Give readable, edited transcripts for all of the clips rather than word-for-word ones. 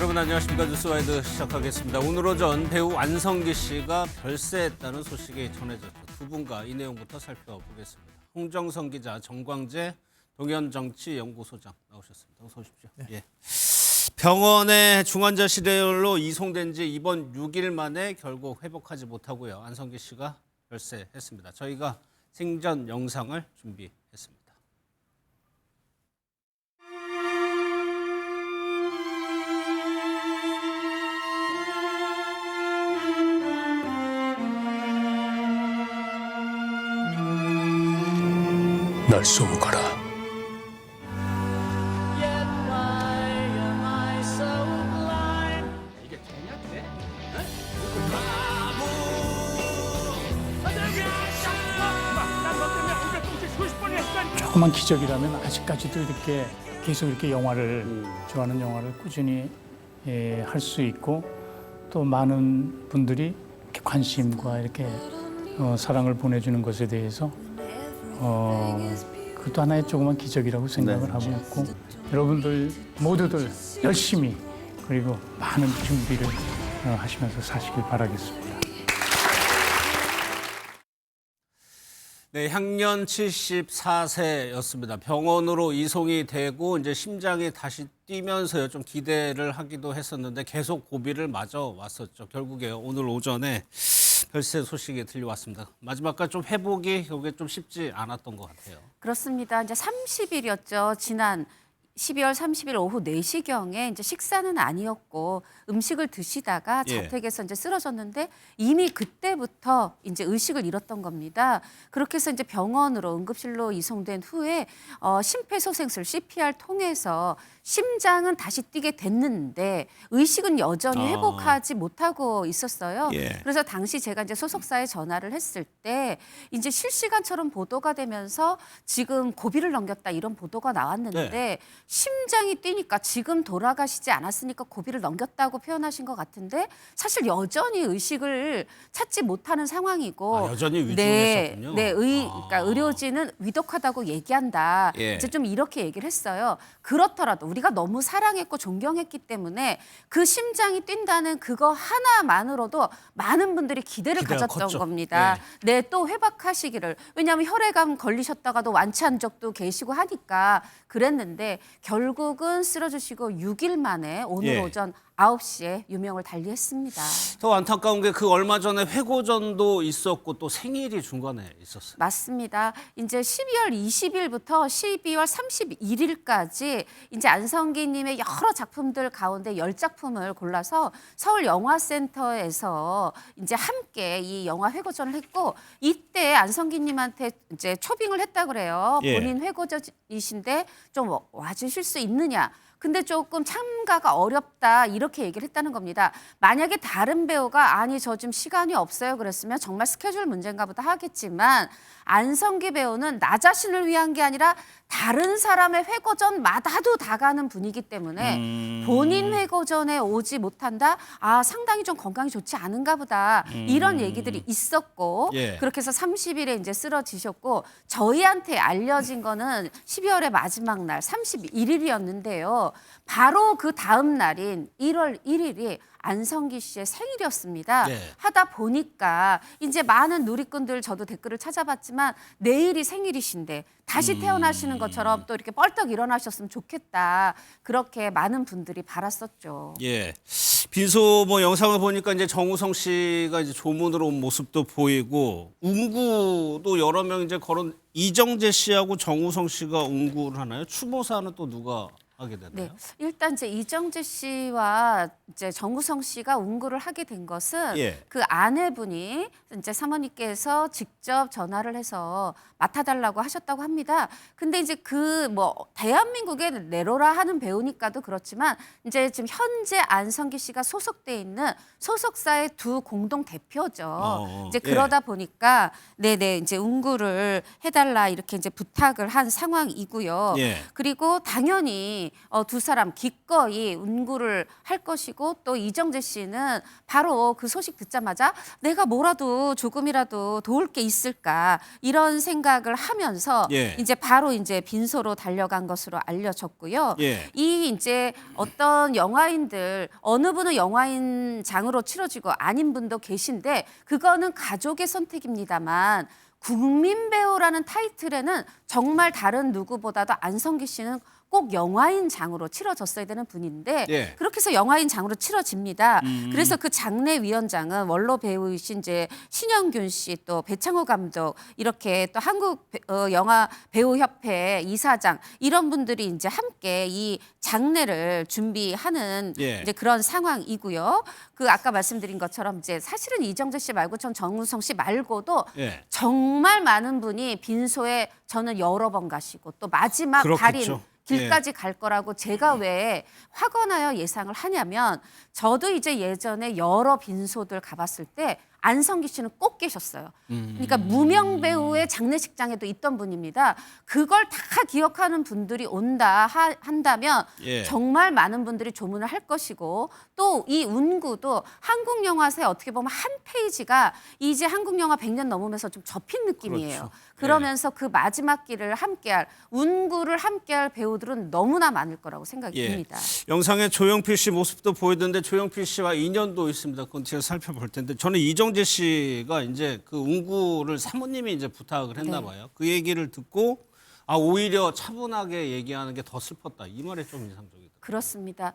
여러분 안녕하십니까. 뉴스와이드 시작하겠습니다. 오늘 오전 배우 안성기 씨가 별세했다는 소식이 전해졌죠. 두 분과 이 내용부터 살펴보겠습니다. 홍정성 기자, 정광재 동현정치연구소장 나오셨습니다. 어서 오십시오. 네. 예. 병원에 중환자실로 이송된 지 이번 6일 만에 결국 회복하지 못하고요. 안성기 씨가 별세했습니다. 저희가 생전 영상을 준비했습니다. 날 쏘고 가라. 조그만 기적이라면 아직까지도 이렇게 계속 이렇게 영화를 좋아하는 영화를 꾸준히 할 수 있고 또 많은 분들이 이렇게 관심과 이렇게 사랑을 보내주는 것에 대해서 그것도 하나의 조그만 기적이라고 생각을 하고 있고 여러분들 모두들 열심히 그리고 많은 준비를 하시면서 사시길 바라겠습니다. 네, 향년 74세였습니다. 병원으로 이송이 되고 이제 심장이 다시 뛰면서요. 좀 기대를 하기도 했었는데 계속 고비를 맞아 왔었죠. 결국에 오늘 오전에 별세 소식이 들려왔습니다. 마지막까지 좀 회복이 결국에 좀 쉽지 않았던 것 같아요. 그렇습니다. 이제 30일이었죠. 지난 12월 30일 오후 4시경에 이제 식사는 아니었고 음식을 드시다가 자택에서 이제 쓰러졌는데 이미 그때부터 이제 의식을 잃었던 겁니다. 그렇게 해서 이제 병원으로 응급실로 이송된 후에 심폐소생술 CPR 통해서 심장은 다시 뛰게 됐는데 의식은 여전히 회복하지 못하고 있었어요. 그래서 당시 제가 이제 소속사에 전화를 했을 때 이제 실시간처럼 보도가 되면서 지금 고비를 넘겼다 이런 보도가 나왔는데 심장이 뛰니까 지금 돌아가시지 않았으니까 고비를 넘겼다고 표현하신 것 같은데 사실 여전히 의식을 찾지 못하는 상황이고 여전히 위중했었군요. 그러니까 의료진은 위독하다고 얘기한다. 이제 좀 이렇게 얘기를 했어요. 그렇더라도 우리가 너무 사랑했고 존경했기 때문에 그 심장이 뛴다는 그거 하나만으로도 많은 분들이 기대를 가졌던 컸죠. 겁니다. 또 회복하시기를. 왜냐하면 혈액암 걸리셨다가도 완치한 적도 계시고 하니까 그랬는데 결국은 쓰러지시고 6일 만에 오늘 오전 9시에 유명을 달리했습니다. 더 안타까운 게 그 얼마 전에 회고전도 있었고 또 생일이 중간에 있었어요. 맞습니다. 이제 12월 20일부터 12월 31일까지 이제 안성기님의 여러 작품들 가운데 10작품을 골라서 서울영화센터에서 이제 함께 이 영화 회고전을 했고 이때 안성기님한테 이제 초빙을 했다 그래요. 본인 회고전이신데 좀 와주실 수 있느냐. 근데 조금 참가가 어렵다 이렇게 얘기를 했다는 겁니다. 만약에 다른 배우가 아니 저 지금 시간이 없어요 그랬으면 정말 스케줄 문제인가 보다 하겠지만 안성기 배우는 나 자신을 위한 게 아니라 다른 사람의 회고전마다도 다 가는 분이기 때문에 본인 회고전에 오지 못한다? 상당히 좀 건강이 좋지 않은가 보다. 이런 얘기들이 있었고 그렇게 해서 30일에 이제 쓰러지셨고 저희한테 알려진 거는 12월의 마지막 날 31일이었는데요. 바로 그 다음 날인 1월 1일이 안성기 씨의 생일이었습니다. 하다 보니까 이제 많은 누리꾼들 저도 댓글을 찾아봤지만 내일이 생일이신데 다시 태어나시는 것처럼 또 이렇게 뻘떡 일어나셨으면 좋겠다. 그렇게 많은 분들이 바랐었죠. 빈소 영상을 보니까 이제 정우성 씨가 이제 조문으로 온 모습도 보이고 운구도 여러 명 이제 걸은 이정재 씨하고 정우성 씨가 운구를 하나요? 추모사는 또 누가 하게 되나요? 일단 이제 이정재 씨와 이제 정우성 씨가 운구를 하게 된 것은 그 아내분이 이제 사모님께서 직접 전화를 해서 맡아달라고 하셨다고 합니다. 근데 이제 대한민국의 네로라 하는 배우니까도 그렇지만 이제 지금 현재 안성기 씨가 소속돼 있는 소속사의 두 공동 대표죠. 이제 그러다 보니까 이제 운구를 해달라 이렇게 이제 부탁을 한 상황이고요. 그리고 당연히 두 사람 기꺼이 운구를 할 것이고. 그리고 또 이정재 씨는 바로 그 소식 듣자마자 내가 뭐라도 조금이라도 도울 게 있을까 이런 생각을 하면서 예. 이제 바로 이제 빈소로 달려간 것으로 알려졌고요. 예. 이 이제 어떤 영화인들 어느 분은 영화인장으로 치러지고 아닌 분도 계신데 그거는 가족의 선택입니다만 국민 배우라는 타이틀에는 정말 다른 누구보다도 안성기 씨는 꼭 영화인장으로 치러졌어야 되는 분인데 예. 그렇게 해서 영화인장으로 치러집니다. 그래서 그 장례위원장은 원로 배우이신 이제 신영균 씨 또 배창호 감독 이렇게 또 한국 영화 배우협회 이사장 이런 분들이 이제 함께 이 장례를 준비하는 예. 이제 그런 상황이고요. 그 아까 말씀드린 것처럼 이제 사실은 이정재 씨 말고 전 정우성 씨 말고도 예. 정말 많은 분이 빈소에 저는 여러 번 가시고 또 마지막 그렇겠죠. 달인 길까지 갈 거라고 제가 왜 확언하여 예상을 하냐면 저도 이제 예전에 여러 빈소들 가봤을 때 안성기 씨는 꼭 계셨어요. 그러니까 무명 배우의 장례식장에도 있던 분입니다. 그걸 다 기억하는 분들이 온다 한다면 예. 정말 많은 분들이 조문을 할 것이고 또 이 운구도 한국 영화사에 어떻게 보면 한 페이지가 이제 한국 영화 100년 넘으면서 좀 접힌 느낌이에요. 그렇죠. 그러면서 그 마지막 길을 함께할 운구를 함께할 배우들은 너무나 많을 거라고 생각이 예. 듭니다. 영상에 조용필 씨 모습도 보이던데 조용필 씨와 인연도 있습니다. 그건 제가 살펴볼 텐데 저는 이정재 씨가 이제 그 운구를 사모님이 이제 부탁을 했나 네. 봐요. 그 얘기를 듣고 오히려 차분하게 얘기하는 게 더 슬펐다. 이 말이 좀 인상적이다. 그렇습니다.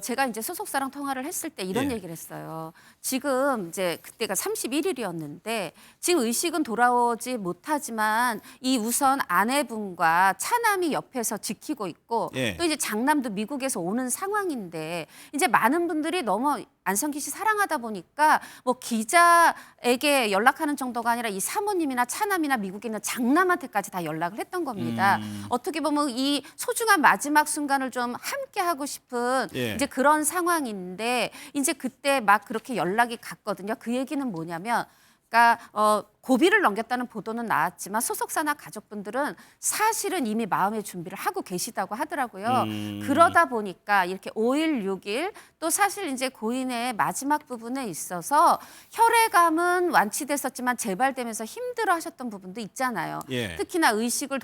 제가 이제 소속사랑 통화를 했을 때 이런 예. 얘기를 했어요. 지금 이제 그때가 31일이었는데 지금 의식은 돌아오지 못하지만 이 우선 아내분과 차남이 옆에서 지키고 있고 예. 또 이제 장남도 미국에서 오는 상황인데 이제 많은 분들이 너무 안성기 씨 사랑하다 보니까 뭐 기자에게 연락하는 정도가 아니라 이 사모님이나 차남이나 미국에 있는 장남한테까지 다 연락을 했던 겁니다. 어떻게 보면 이 소중한 마지막 순간을 좀 함께 하고 싶은 예. 이제 그런 상황인데 이제 그때 막 그렇게 연락이 갔거든요. 그 얘기는 뭐냐면 그러니까 고비를 넘겼다는 보도는 나왔지만 소속사나 가족분들은 사실은 이미 마음의 준비를 하고 계시다고 하더라고요. 그러다 보니까 이렇게 5일, 6일 또 사실 이제 고인의 마지막 부분에 있어서 혈액암은 완치됐었지만 재발되면서 힘들어하셨던 부분도 있잖아요. 예. 특히나 의식을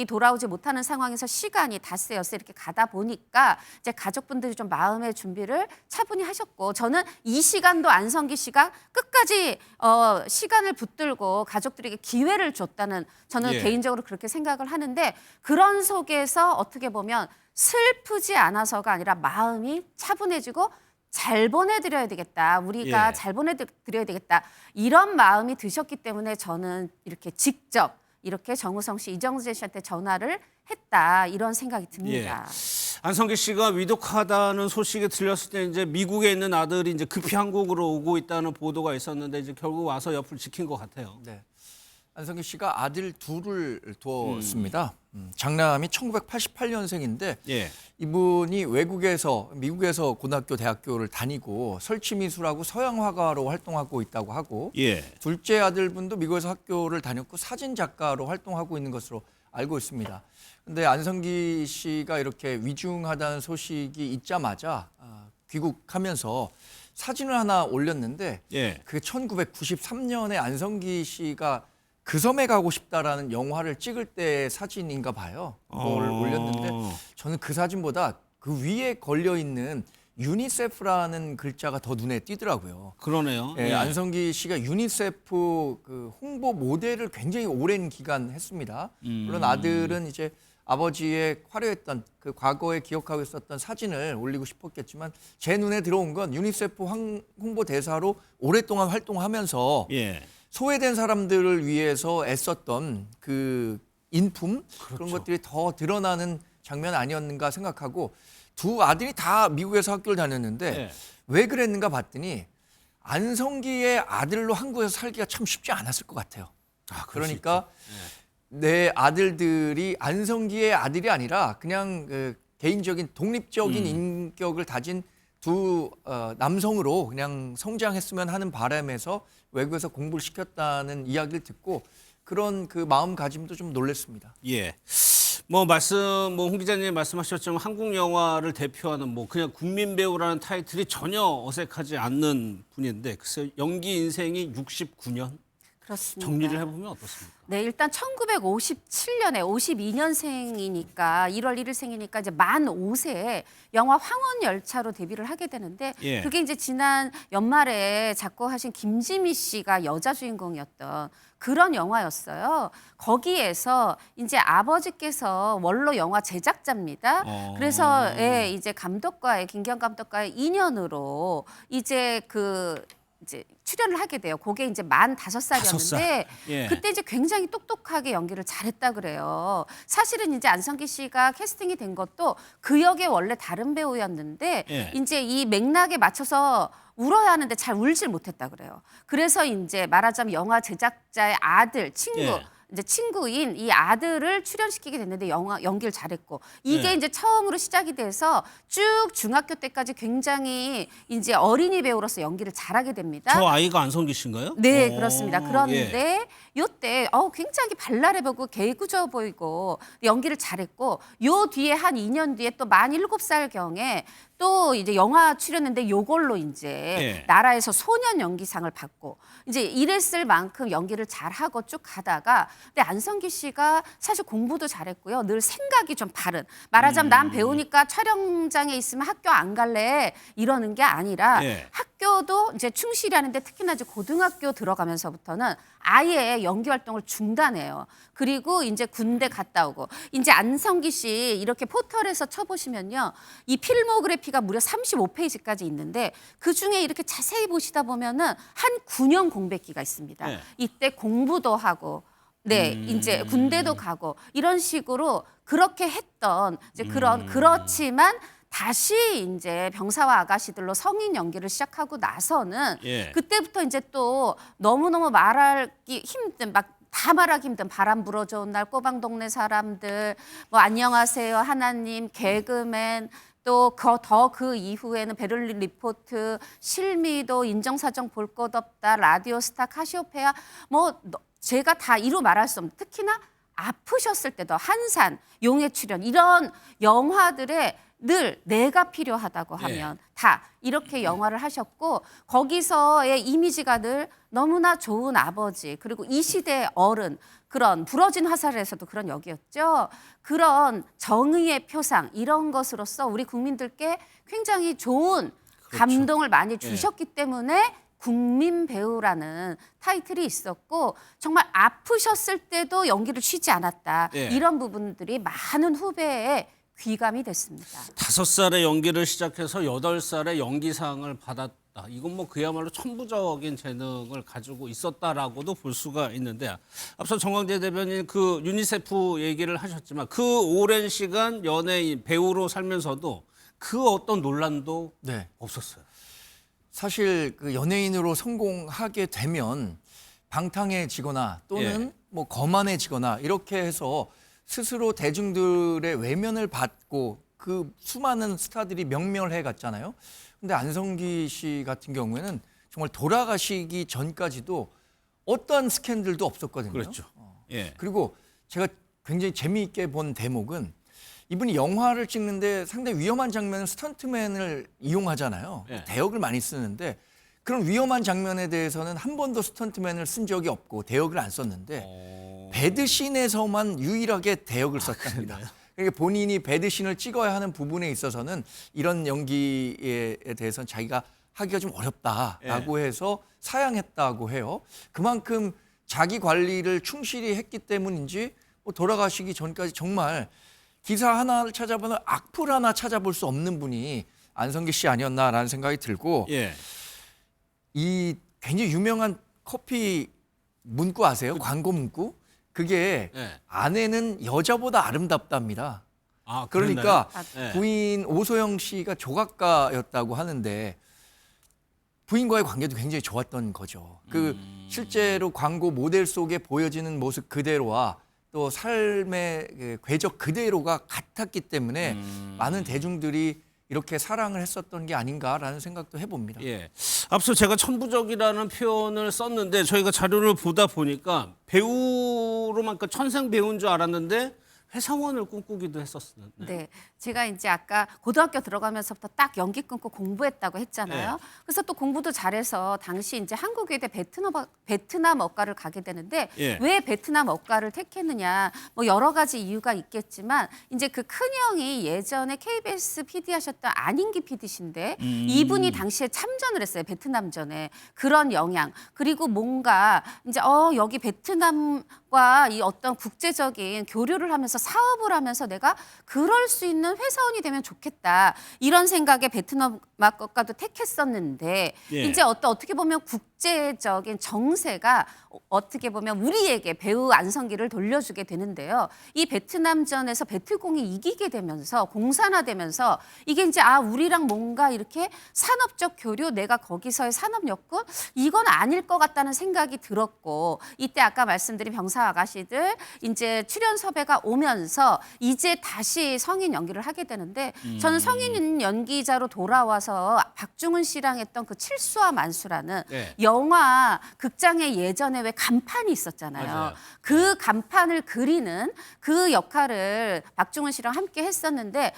돌아오지 못하는 상황에서 시간이 닷새 엿새 이렇게 가다 보니까 이제 가족분들이 좀 마음의 준비를 차분히 하셨고 저는 이 시간도 안성기 씨가 끝까지 시간을 붙들고 가족들에게 기회를 줬다는 저는 예. 개인적으로 그렇게 생각을 하는데 그런 속에서 어떻게 보면 슬프지 않아서가 아니라 마음이 차분해지고 잘 보내드려야 되겠다. 우리가 예. 잘 보내드려야 되겠다. 이런 마음이 드셨기 때문에 저는 이렇게 직접 이렇게 정우성 씨, 이정재 씨한테 전화를 했다. 이런 생각이 듭니다. 안성기 씨가 위독하다는 소식이 들렸을 때 이제 미국에 있는 아들이 이제 급히 한국으로 오고 있다는 보도가 있었는데 이제 결국 와서 옆을 지킨 것 같아요. 네. 안성기 씨가 아들 둘을 두었습니다. 장남이 1988년생인데 예. 이분이 미국에서 고등학교, 대학교를 다니고 설치미술하고 서양화가로 활동하고 있다고 하고 예. 둘째 아들분도 미국에서 학교를 다녔고 사진 작가로 활동하고 있는 것으로 알고 있습니다. 근데 안성기 씨가 이렇게 위중하다는 소식이 있자마자 귀국하면서 사진을 하나 올렸는데 예. 그게 1993년에 안성기 씨가 그 섬에 가고 싶다라는 영화를 찍을 때 사진인가 봐요. 그걸 올렸는데 저는 그 사진보다 그 위에 걸려 있는 유니세프라는 글자가 더 눈에 띄더라고요. 그러네요. 예, 예. 안성기 씨가 유니세프 그 홍보 모델을 굉장히 오랜 기간 했습니다. 물론 아들은 이제 아버지의 화려했던 그 과거에 기억하고 있었던 사진을 올리고 싶었겠지만 제 눈에 들어온 건 유니세프 홍보 대사로 오랫동안 활동하면서 예. 소외된 사람들을 위해서 애썼던 그 인품 그런 것들이 더 드러나는 장면 아니었는가 생각하고 두 아들이 다 미국에서 학교를 다녔는데 예. 왜 그랬는가 봤더니 안성기의 아들로 한국에서 살기가 참 쉽지 않았을 것 같아요. 그럴 수 그러니까 내 아들들이 안성기의 아들이 아니라 그냥 그 개인적인 독립적인 인격을 다진 두 남성으로 그냥 성장했으면 하는 바람에서 외국에서 공부를 시켰다는 이야기를 듣고 그런 그 마음가짐도 좀 놀랐습니다. 예. 홍 기자님 말씀하셨지만 한국 영화를 대표하는 그냥 국민 배우라는 타이틀이 전혀 어색하지 않는 분인데 글쎄 연기 인생이 69년 그렇습니다. 정리를 해보면 어떻습니까? 네, 일단 1957년에 52년생이니까 1월 1일생이니까 이제 만 5세에 영화 황혼열차로 데뷔를 하게 되는데 예. 그게 이제 지난 연말에 작곡하신 김지미 씨가 여자 주인공이었던 그런 영화였어요. 거기에서 이제 아버지께서 원로 영화 제작자입니다. 그래서 예, 이제 김기현 감독과의 인연으로 이제 이제 출연을 하게 돼요. 그게 이제 만 5살이었는데 예. 그때 이제 굉장히 똑똑하게 연기를 잘했다 그래요. 사실은 이제 안성기 씨가 캐스팅이 된 것도 그 역의 원래 다른 배우였는데 예. 이제 이 맥락에 맞춰서 울어야 하는데 잘 울질 못했다 그래요. 그래서 이제 말하자면 영화 제작자의 아들, 친구 예. 이제 친구인 이 아들을 출연시키게 됐는데 연기를 잘했고 이게 네. 이제 처음으로 시작이 돼서 쭉 중학교 때까지 굉장히 이제 어린이 배우로서 연기를 잘하게 됩니다. 저 아이가 안성기 씨인가요? 네, 오, 그렇습니다. 예. 그런데 요때 굉장히 발랄해 보이고 개구져 보이고 연기를 잘했고 요 뒤에 한 2년 뒤에 또 만 7살경에 또 이제 영화 출연했는데 요걸로 이제 예. 나라에서 소년 연기상을 받고 이제 이랬을 만큼 연기를 잘하고 쭉 가다가 근데 안성기 씨가 사실 공부도 잘했고요. 늘 생각이 좀 바른. 말하자면 난 배우니까 촬영장에 있으면 학교 안 갈래 이러는 게 아니라 예. 학교도 이제 충실히 하는데 특히나 이제 고등학교 들어가면서부터는 아예 연기 활동을 중단해요. 그리고 이제 군대 갔다 오고 이제 안성기 씨 이렇게 포털에서 쳐보시면요. 이 필모그래피가 무려 35페이지까지 있는데 그중에 이렇게 자세히 보시다 보면은 한 9년 공백기가 있습니다. 네. 이때 공부도 하고 네, 이제 군대도 가고 이런 식으로 그렇게 했던 이제 그렇지만 다시 이제 병사와 아가씨들로 성인 연기를 시작하고 나서는 예. 그때부터 이제 또 너무너무 말하기 힘든 다 말하기 힘든 바람 불어줘 온 날 꼬방 동네 사람들 안녕하세요 하나님 개그맨 또 그 이후에는 베를린 리포트 실미도 인정사정 볼 것 없다 라디오스타 카시오페아 제가 다 이루 말할 수 없는 특히나 아프셨을 때도 한산 용의 출연 이런 영화들에 늘 내가 필요하다고 하면 다 이렇게 영화를 하셨고 거기서의 이미지가 늘 너무나 좋은 아버지 그리고 이 시대의 어른 그런 부러진 화살에서도 그런 역이었죠. 그런 정의의 표상 이런 것으로서 우리 국민들께 굉장히 좋은 감동을 많이 주셨기 때문에 국민 배우라는 타이틀이 있었고 정말 아프셨을 때도 연기를 쉬지 않았다. 예. 이런 부분들이 많은 후배의 귀감이 됐습니다. 5살에 연기를 시작해서 8살에 연기상을 받았다. 이건 그야말로 천부적인 재능을 가지고 있었다라고도 볼 수가 있는데 앞서 정광재 대변인 그 유니세프 얘기를 하셨지만 그 오랜 시간 연예인 배우로 살면서도 그 어떤 논란도 네. 없었어요. 사실 그 연예인으로 성공하게 되면 방탕해지거나 또는 거만해지거나 이렇게 해서 스스로 대중들의 외면을 받고 그 수많은 스타들이 명멸해 갔잖아요. 근데 안성기 씨 같은 경우에는 정말 돌아가시기 전까지도 어떠한 스캔들도 없었거든요. 그렇죠. 예. 그리고 제가 굉장히 재미있게 본 대목은 이분이 영화를 찍는데 상당히 위험한 장면은 스턴트맨을 이용하잖아요. 네. 대역을 많이 쓰는데 그런 위험한 장면에 대해서는 한 번도 스턴트맨을 쓴 적이 없고 대역을 안 썼는데 배드신에서만 유일하게 대역을 썼답니다. 그러니까 본인이 배드신을 찍어야 하는 부분에 있어서는 이런 연기에 대해서는 자기가 하기가 좀 어렵다라고 해서 사양했다고 해요. 그만큼 자기 관리를 충실히 했기 때문인지 돌아가시기 전까지 정말 기사 하나를 찾아보면 악플 하나 찾아볼 수 없는 분이 안성기 씨 아니었나라는 생각이 들고 예. 이 굉장히 유명한 커피 문구 아세요? 광고 문구? 그게 예. 아내는 여자보다 아름답답니다. 아, 그러니까 예. 부인 오소영 씨가 조각가였다고 하는데 부인과의 관계도 굉장히 좋았던 거죠. 그 실제로 광고 모델 속에 보여지는 모습 그대로와 또 삶의 그 궤적 그대로가 같았기 때문에 많은 대중들이 이렇게 사랑을 했었던 게 아닌가라는 생각도 해봅니다. 예. 앞서 제가 천부적이라는 표현을 썼는데 저희가 자료를 보다 보니까 배우로만 천생 배우인 줄 알았는데 회사원을 꿈꾸기도 했었는데. 네, 제가 이제 아까 고등학교 들어가면서부터 딱 연기 끊고 공부했다고 했잖아요. 네. 그래서 또 공부도 잘해서 당시 이제 한국외대 베트남어과를 가게 되는데 예. 왜 베트남어과를 택했느냐, 뭐 여러 가지 이유가 있겠지만 이제 그 큰형이 예전에 KBS PD 하셨던 안인기 PD신데 이분이 당시에 참전을 했어요. 베트남전에. 그런 영향. 그리고 뭔가 이제 여기 베트남과 이 어떤 국제적인 교류를 하면서 사업을 하면서 내가 그럴 수 있는 회사원이 되면 좋겠다. 이런 생각에 베트남어과도 택했었는데 예. 이제 어떻게 보면 국제적인 정세가 어떻게 보면 우리에게 배우 안성기를 돌려주게 되는데요. 이 베트남전에서 베트공이 이기게 되면서 공산화되면서 이게 이제 우리랑 뭔가 이렇게 산업적 교류, 내가 거기서의 산업 여건 이건 아닐 것 같다는 생각이 들었고, 이때 아까 말씀드린 병사 아가씨들 이제 출연 섭외가 오면서 이제 다시 성인 연기를 하게 되는데 저는 성인 연기자로 돌아와서 박중훈 씨랑 했던 그 칠수와 만수라는 네. 영화 극장에 예전에 왜 간판이 있었잖아요. 맞아요. 그 간판을 그리는 그 역할을 박중훈 씨랑 함께 했었는데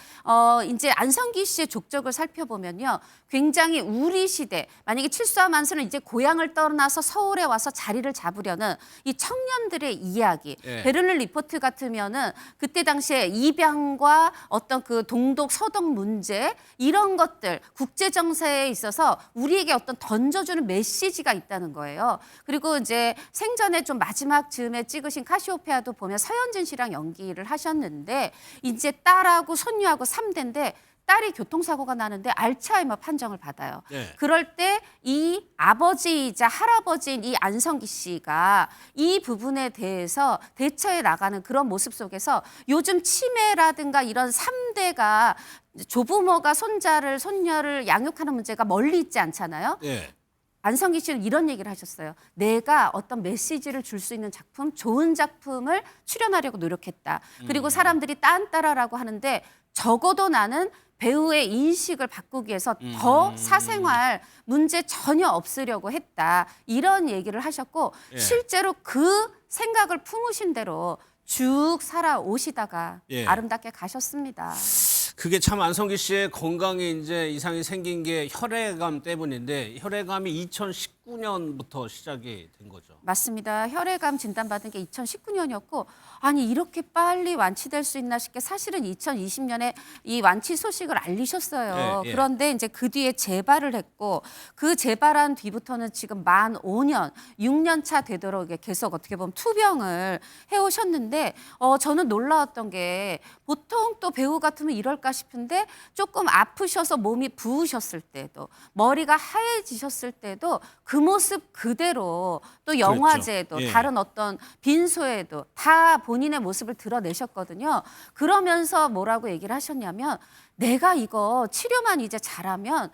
이제 안성기 씨의 족적을 살펴보면요. 굉장히 우리 시대, 만약에 칠수와 만수는 이제 고향을 떠나서 서울에 와서 자리를 잡으려는 이 청년들의 이야기. 예. 베를린 리포트 같으면은 그때 당시에 입양과 어떤 그 동독 서독 문제 이런 것들 국제 정세에 있어서 우리에게 어떤 던져주는 메시지가 있다는 거예요. 그리고 이제 생전에 좀 마지막 즈음에 찍으신 카시오페아도 보면 서현진 씨랑 연기를 하셨는데 이제 딸하고 손녀하고 3대인데 딸이 교통사고가 나는데 알츠하이머 판정을 받아요. 네. 그럴 때 이 아버지이자 할아버지인 이 안성기 씨가 이 부분에 대해서 대처해 나가는 그런 모습 속에서 요즘 치매라든가 이런 3대가 조부모가 손녀를 양육하는 문제가 멀리 있지 않잖아요. 예. 안성기 씨는 이런 얘기를 하셨어요. 내가 어떤 메시지를 줄 수 있는 작품, 좋은 작품을 출연하려고 노력했다. 그리고 사람들이 딴따라라고 하는데 적어도 나는 배우의 인식을 바꾸기 위해서 더 사생활 문제 전혀 없으려고 했다. 이런 얘기를 하셨고 예. 실제로 그 생각을 품으신 대로 쭉 살아오시다가 예. 아름답게 가셨습니다. 그게 참 안성기 씨의 건강에 이제 이상이 생긴 게 혈액암 때문인데 혈액암이 2019년부터 시작이 된 거죠. 맞습니다. 혈액암 진단받은 게 2019년이었고 아니 이렇게 빨리 완치될 수 있나 싶게 사실은 2020년에 이 완치 소식을 알리셨어요. 예, 예. 그런데 이제 그 뒤에 재발을 했고 그 재발한 뒤부터는 지금 만 5년, 6년 차 되도록 이게 계속 어떻게 보면 투병을 해오셨는데 저는 놀라웠던 게 보통 또 배우 같으면 이럴까 싶은데 조금 아프셔서 몸이 부으셨을 때도 머리가 하얘지셨을 때도 그 모습 그대로 또 영화제에도 예. 다른 어떤 빈소에도 다 본인의 모습을 드러내셨거든요. 그러면서 뭐라고 얘기를 하셨냐면 내가 이거 치료만 이제 잘하면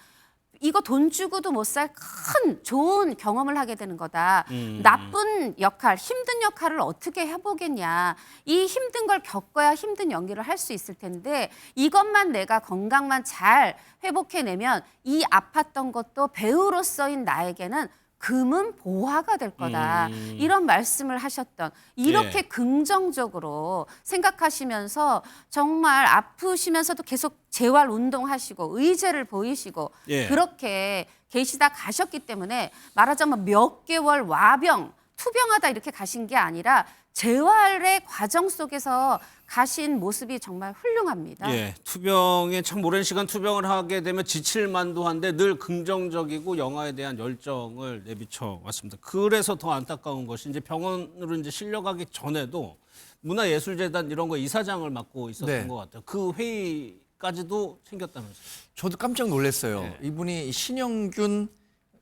이거 돈 주고도 못 살 큰 좋은 경험을 하게 되는 거다. 나쁜 역할, 힘든 역할을 어떻게 해보겠냐. 이 힘든 걸 겪어야 힘든 연기를 할 수 있을 텐데 이것만 내가 건강만 잘 회복해내면 이 아팠던 것도 배우로서인 나에게는 금은 보화가 될 거다. 이런 말씀을 하셨던 이렇게 예. 긍정적으로 생각하시면서 정말 아프시면서도 계속 재활 운동하시고 의제를 보이시고 예. 그렇게 계시다 가셨기 때문에 말하자면 몇 개월 와병, 투병하다 이렇게 가신 게 아니라 재활의 과정 속에서 가신 모습이 정말 훌륭합니다. 예, 투병에 참 오랜 시간 투병을 하게 되면 지칠만도 한데 늘 긍정적이고 영화에 대한 열정을 내비쳐 왔습니다. 그래서 더 안타까운 것이 이제 병원으로 이제 실려가기 전에도 문화예술재단 이런 거 이사장을 맡고 있었던 네. 것 같아요. 그 회의까지도 챙겼다면서요. 저도 깜짝 놀랐어요. 네. 이분이 신영균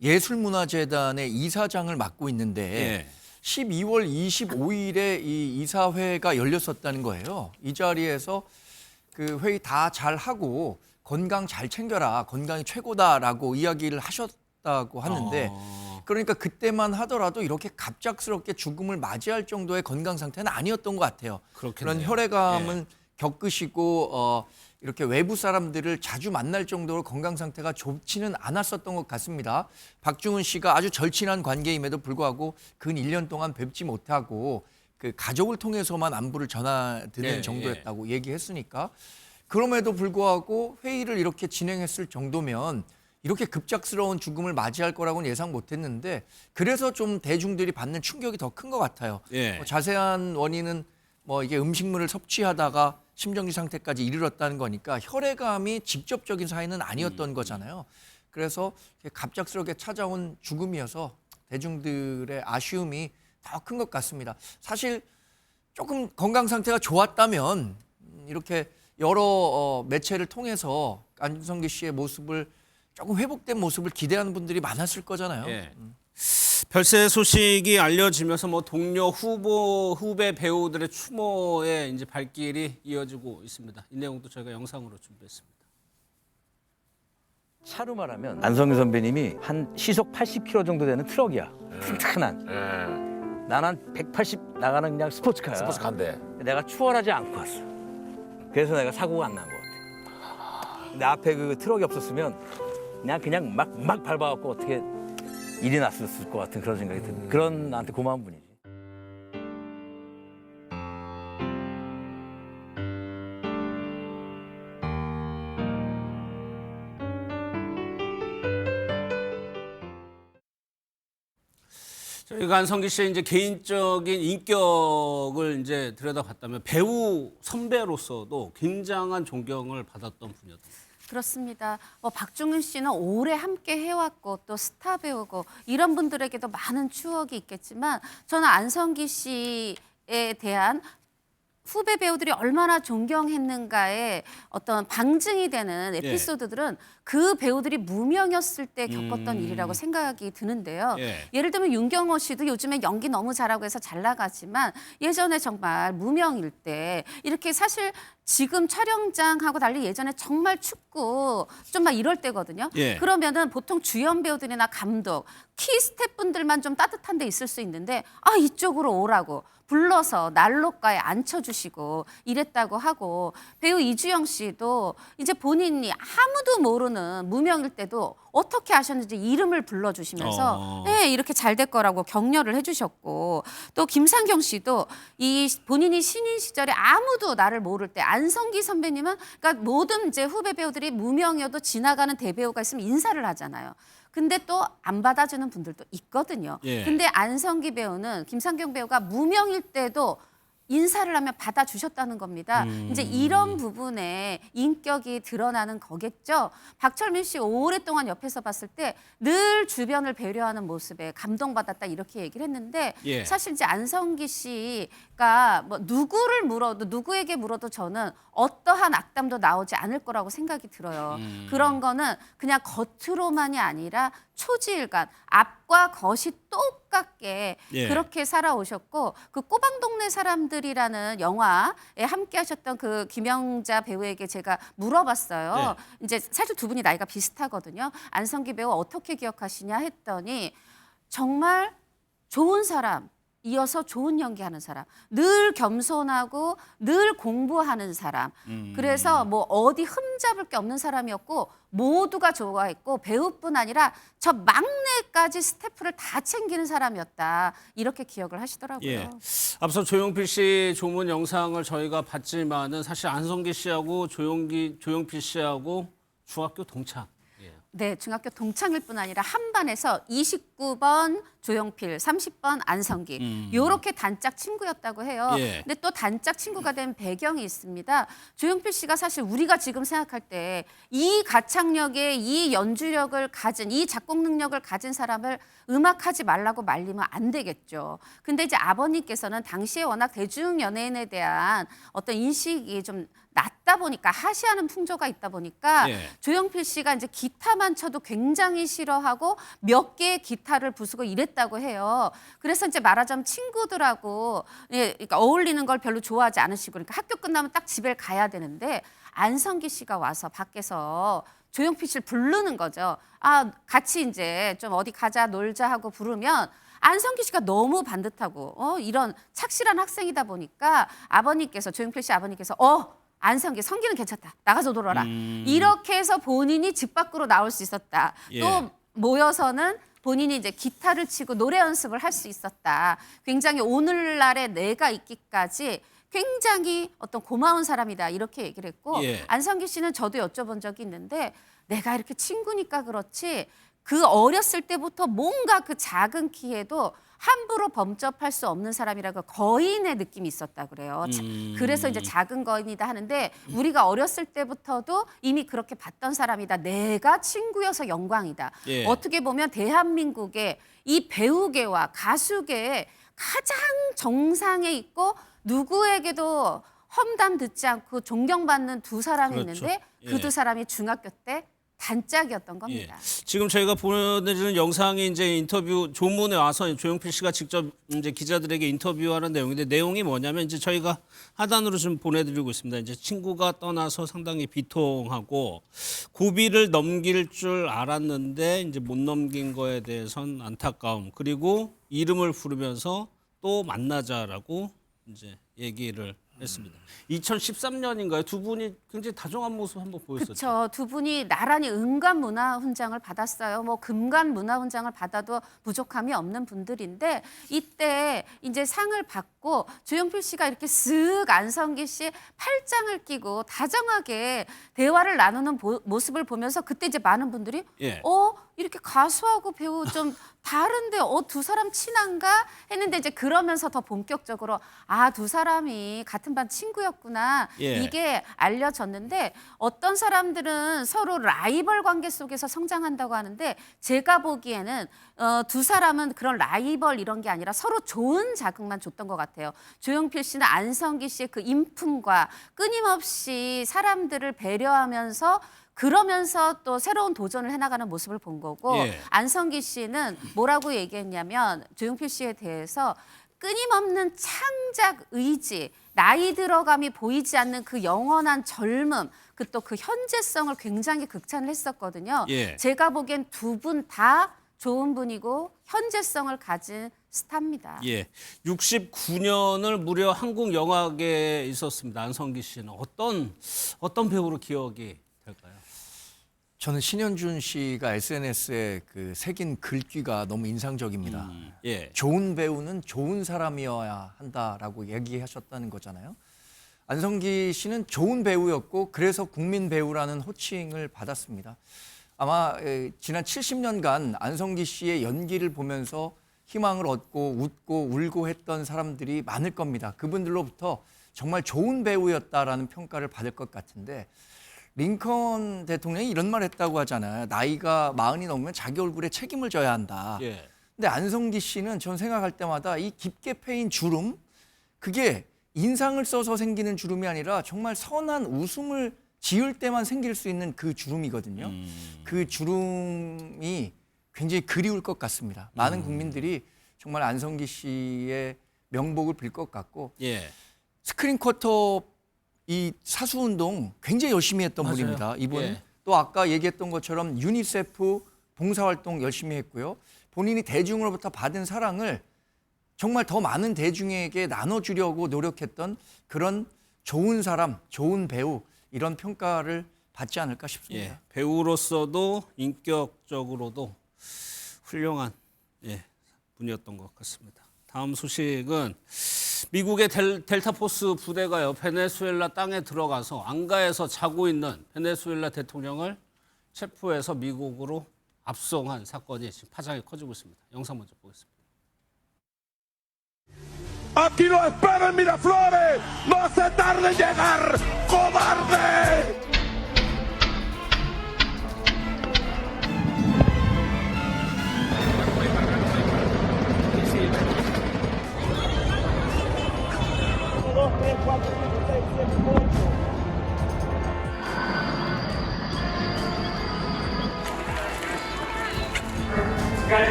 예술문화재단의 이사장을 맡고 있는데 예. 12월 25일에 이 이사회가 열렸었다는 거예요. 이 자리에서 그 회의 다 잘 하고 건강 잘 챙겨라. 건강이 최고다라고 이야기를 하셨다고 하는데 그러니까 그때만 하더라도 이렇게 갑작스럽게 죽음을 맞이할 정도의 건강 상태는 아니었던 것 같아요. 그렇겠네요. 그런 혈액암은 겪으시고 이렇게 외부 사람들을 자주 만날 정도로 건강 상태가 좋지는 않았었던 것 같습니다. 박중훈 씨가 아주 절친한 관계임에도 불구하고 근 1년 동안 뵙지 못하고 그 가족을 통해서만 안부를 전해드리는 예, 정도였다고 얘기했으니까 그럼에도 불구하고 회의를 이렇게 진행했을 정도면 이렇게 급작스러운 죽음을 맞이할 거라고는 예상 못했는데 그래서 좀 대중들이 받는 충격이 더 큰 것 같아요. 예. 자세한 원인은 뭐 이게 음식물을 섭취하다가 심정지 상태까지 이르렀다는 거니까 혈액암이 직접적인 사인은 아니었던 거잖아요. 그래서 갑작스럽게 찾아온 죽음이어서 대중들의 아쉬움이 더 큰 것 같습니다. 조금 건강 상태가 좋았다면 이렇게 여러 매체를 통해서 안성기 씨의 모습을 조금 회복된 모습을 기대하는 분들이 많았을 거잖아요. 예. 별세 소식이 알려지면서 뭐 동료 후배 배우들의 추모에 이제 발길이 이어지고 있습니다. 이 내용도 저희가 영상으로 준비했습니다. 차로 말하면 안성기 선배님이 한 시속 80km 정도 되는 트럭이야. 튼튼한. 난 한 180 나가는 그냥 스포츠카야. 스포츠카인데. 내가 추월하지 않고 왔어. 그래서 내가 사고가 안 난 것 같아. 근데 앞에 그 트럭이 없었으면 그냥 막 밟아갖고 어떻게 일이 났을 것 같은 그런 생각이 드는. 그런 나한테 고마운 분이지. 저희가 안성기 씨의 이제 개인적인 인격을 이제 들여다봤다면 배우 선배로서도 굉장한 존경을 받았던 분이었던. 그렇습니다. 박중훈 씨는 오래 함께 해왔고 또 스타 배우고 이런 분들에게도 많은 추억이 있겠지만 저는 안성기 씨에 대한 후배 배우들이 얼마나 존경했는가의 어떤 방증이 되는 에피소드들은 그 배우들이 무명이었을 때 겪었던 일이라고 생각이 드는데요. 예를 들면 윤경호 씨도 요즘에 연기 너무 잘하고 해서 잘 나가지만 예전에 정말 무명일 때 이렇게 사실 지금 촬영장하고 달리 예전에 정말 춥고 좀 막 이럴 때거든요. 그러면은 보통 주연 배우들이나 감독, 키 스태프분들만 좀 따뜻한 데 있을 수 있는데 이쪽으로 오라고 불러서 난로가에 앉혀주시고 이랬다고 하고 배우 이주영 씨도 이제 본인이 아무도 모르는 무명일 때도 어떻게 하셨는지 이름을 불러주시면서 이렇게 잘 될 거라고 격려를 해주셨고 또 김상경 씨도 이 본인이 신인 시절에 아무도 나를 모를 때 안성기 선배님은 그러니까 모든 이제 후배 배우들이 무명이어도 지나가는 대배우가 있으면 인사를 하잖아요. 근데 또 안 받아주는 분들도 있거든요. 근데 안성기 배우는 김상경 배우가 무명일 때도 인사를 하면 받아주셨다는 겁니다. 이제 이런 부분에 인격이 드러나는 거겠죠. 박철민 씨 오랫동안 옆에서 봤을 때 늘 주변을 배려하는 모습에 감동받았다 이렇게 얘기를 했는데 사실 이제 안성기 씨가 뭐 누구에게 물어도 저는 어떠한 악담도 나오지 않을 거라고 생각이 들어요. 그런 거는 그냥 겉으로만이 아니라 초지일관, 앞과 겉이 똑같게 그렇게 살아오셨고 그 꼬방동네 사람들이라는 영화에 함께 하셨던 그 김영자 배우에게 제가 물어봤어요. 이제 사실 두 분이 나이가 비슷하거든요. 안성기 배우 어떻게 기억하시냐 했더니 정말 좋은 사람, 이어서 좋은 연기하는 사람, 늘 겸손하고 늘 공부하는 사람. 그래서 뭐 어디 흠잡을 게 없는 사람이었고 모두가 좋아했고 배우뿐 아니라 저 막내까지 스태프를 다 챙기는 사람이었다. 이렇게 기억을 하시더라고요. 앞서 조용필 씨 조문 영상을 저희가 봤지만은 사실 안성기 씨하고 조용필 씨하고 중학교 동창. 네, 중학교 동창일 뿐 아니라 한 반에서 29번 조용필, 30번 안성기 요렇게 단짝 친구였다고 해요. 근데 또 단짝 친구가 된 배경이 있습니다. 조용필 씨가 사실 우리가 지금 생각할 때 이 가창력에 이 연주력을 가진 이 작곡 능력을 가진 사람을 음악하지 말라고 말리면 안 되겠죠. 근데 이제 아버님께서는 당시에 워낙 대중 연예인에 대한 어떤 인식이 좀 낮다 보니까 하시하는 풍조가 있다 보니까 조용필 씨가 이제 기타만 쳐도 굉장히 싫어하고 몇 개의 기타를 부수고 이랬다고 해요. 그래서 이제 말하자면 친구들하고 그러니까 어울리는 걸 별로 좋아하지 않으시고 그러니까 학교 끝나면 딱 집에 가야 되는데 안성기 씨가 와서 밖에서 조용필 씨를 부르는 거죠. 같이 이제 좀 어디 가자 놀자 하고 부르면 안성기 씨가 너무 반듯하고 이런 착실한 학생이다 보니까 조용필 씨 아버님께서 안성기, 성기는 괜찮다. 나가서 놀아라. 이렇게 해서 본인이 집 밖으로 나올 수 있었다. 또 모여서는 본인이 이제 기타를 치고 노래 연습을 할 수 있었다. 굉장히 오늘날의 내가 있기까지 굉장히 어떤 고마운 사람이다 이렇게 얘기를 했고 예. 안성기 씨는 저도 여쭤본 적이 있는데 내가 이렇게 친구니까 그렇지 그 어렸을 때부터 뭔가 그 작은 키에도 함부로 범접할 수 없는 사람이라고 거인의 느낌이 있었다 그래요. 그래서 이제 작은 거인이다 하는데 우리가 어렸을 때부터도 이미 그렇게 봤던 사람이다. 내가 친구여서 영광이다. 예. 어떻게 보면 대한민국의 이 배우계와 가수계의 가장 정상에 있고 누구에게도 험담 듣지 않고 존경받는 두 사람이 그렇죠. 있는데 그 예. 두 사람이 중학교 때 단짝이었던 겁니다. 지금 저희가 보내드리는 영상이 이제 인터뷰 조문에 와서 조용필 씨가 직접 이제 기자들에게 인터뷰하는 내용인데 내용이 뭐냐면 이제 저희가 하단으로 좀 보내드리고 있습니다. 이제 친구가 떠나서 상당히 비통하고 고비를 넘길 줄 알았는데 이제 못 넘긴 거에 대해선 안타까움 그리고 이름을 부르면서 또 만나자라고 이제 얘기를 했습니다. 2013년인가요? 두 분이 굉장히 다정한 모습 한번 보였었죠. 그렇죠. 두 분이 나란히 은관 문화훈장을 받았어요. 뭐 금관 문화훈장을 받아도 부족함이 없는 분들인데 이때 이제 상을 받고 조용필 씨가 이렇게 쓱 안성기 씨 팔짱을 끼고 다정하게 대화를 나누는 모습을 보면서 그때 이제 많은 분들이 예. 이렇게 가수하고 배우 좀 다른데 두 사람 친한가 했는데 이제 그러면서 더 본격적으로 두 사람이 같은 반 친구였구나 예. 이게 알려졌는데 어떤 사람들은 서로 라이벌 관계 속에서 성장한다고 하는데 제가 보기에는 두 사람은 그런 라이벌 이런 게 아니라 서로 좋은 자극만 줬던 것 같아요. 조용필 씨는 안성기 씨의 그 인품과 끊임없이 사람들을 배려하면서 그러면서 또 새로운 도전을 해나가는 모습을 본 거고 예. 안성기 씨는 뭐라고 얘기했냐면 조용필 씨에 대해서 끊임없는 창작 의지, 나이 들어감이 보이지 않는 그 영원한 젊음, 그 또 그 현재성을 굉장히 극찬을 했었거든요. 예. 제가 보기엔 두 분 다 좋은 분이고 현재성을 가진 스타입니다. 예, 69년을 무려 한국 영화계에 있었습니다. 안성기 씨는 어떤 배우로 기억이 될까요? 저는 신현준 씨가 SNS에 그 새긴 글귀가 너무 인상적입니다. 예, 좋은 배우는 좋은 사람이어야 한다라고 얘기하셨다는 거잖아요. 안성기 씨는 좋은 배우였고 그래서 국민 배우라는 호칭을 받았습니다. 아마 지난 70년간 안성기 씨의 연기를 보면서 희망을 얻고 웃고 울고 했던 사람들이 많을 겁니다. 그분들로부터 정말 좋은 배우였다라는 평가를 받을 것 같은데 링컨 대통령이 이런 말 했다고 하잖아요. 나이가 40이 넘으면 자기 얼굴에 책임을 져야 한다. 예. 근데 안성기 씨는 전 생각할 때마다 이 깊게 패인 주름, 그게 인상을 써서 생기는 주름이 아니라 정말 선한 웃음을 지을 때만 생길 수 있는 그 주름이거든요. 그 주름이 굉장히 그리울 것 같습니다. 많은 국민들이 정말 안성기 씨의 명복을 빌 것 같고 예. 스크린 쿼터 이 사수운동 굉장히 열심히 했던 맞아요. 분입니다. 이분 예. 또 아까 얘기했던 것처럼 유니세프 봉사활동 열심히 했고요. 본인이 대중으로부터 받은 사랑을 정말 더 많은 대중에게 나눠주려고 노력했던 그런 좋은 사람, 좋은 배우 이런 평가를 받지 않을까 싶습니다. 예, 배우로서도 인격적으로도 훌륭한 분이었던 것 같습니다. 다음 소식은 미국의 델타포스 부대가요 베네수엘라 땅에 들어가서 안가에서 자고 있는 베네수엘라 대통령을 체포해서 미국으로 압송한 사건이 지금 파장이 커지고 있습니다. 영상 먼저 보겠습니다. Aquí lo esperan Miraflores. No se tarde en llegar, cobarde.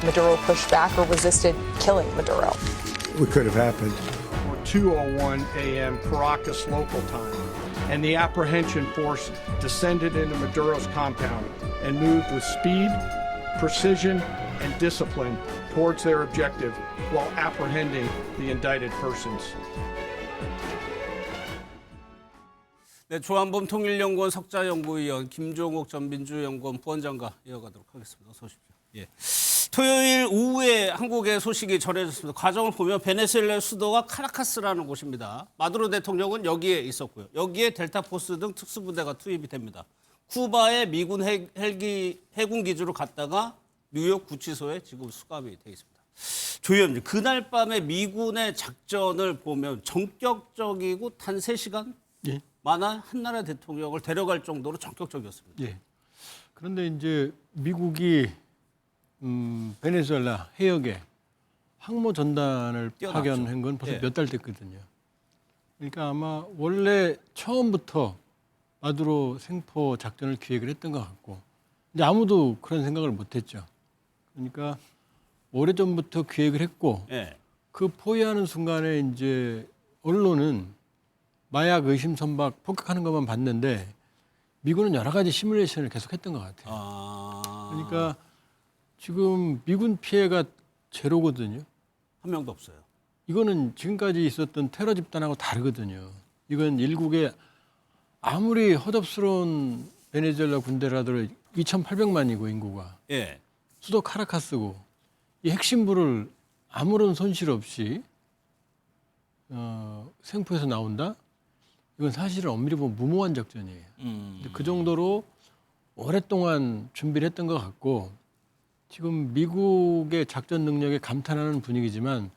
Maduro pushed back or resisted killing Maduro. What could have happened? 2:01 a.m. Caracas local time, and the apprehension force descended into Maduro's compound and moved with speed, precision, and discipline towards their objective while apprehending the indicted persons. 네, 조한범 통일연구원 석자연구위원 김종욱 전 민주연구원 부원장과 이어가도록 하겠습니다. 어서 오십시오. 예. 토요일 오후에 한국의 소식이 전해졌습니다. 과정을 보면 베네수엘라 수도가 카라카스라는 곳입니다. 마두로 대통령은 여기에 있었고요. 여기에 델타포스 등 특수부대가 투입이 됩니다. 쿠바의 미군 해군 기지로 갔다가 뉴욕 구치소에 지금 수감이 돼 있습니다. 조 의원님, 그날 밤에 미군의 작전을 보면 전격적이고 단 3시간 예. 만한 한나라 대통령을 데려갈 정도로 전격적이었습니다. 예. 그런데 이제 미국이 베네수엘라 해역에 항모 전단을 뛰어났죠. 파견한 건 벌써 예. 몇 달 됐거든요. 그러니까 아마 원래 처음부터 마두로 생포 작전을 기획을 했던 것 같고, 근데 아무도 그런 생각을 못했죠. 그러니까 오래전부터 기획을 했고, 예. 그 포위하는 순간에 이제 언론은 마약 의심 선박 폭격하는 것만 봤는데 미군은 여러 가지 시뮬레이션을 계속했던 것 같아요. 그러니까 지금 미군 피해가 제로거든요. 한 명도 없어요. 이거는 지금까지 있었던 테러 집단하고 다르거든요. 이건 일국의 아무리 헛없스러운 베네수엘라 군대라도 2,800만이고 인구가 예. 수도 카라카스고 이 핵심부를 아무런 손실 없이 생포해서 나온다? 이건 사실은 엄밀히 보면 무모한 작전이에요. 근데 그 정도로 오랫동안 준비를 했던 것 같고 지금 미국의 작전 능력에 감탄하는 분위기지만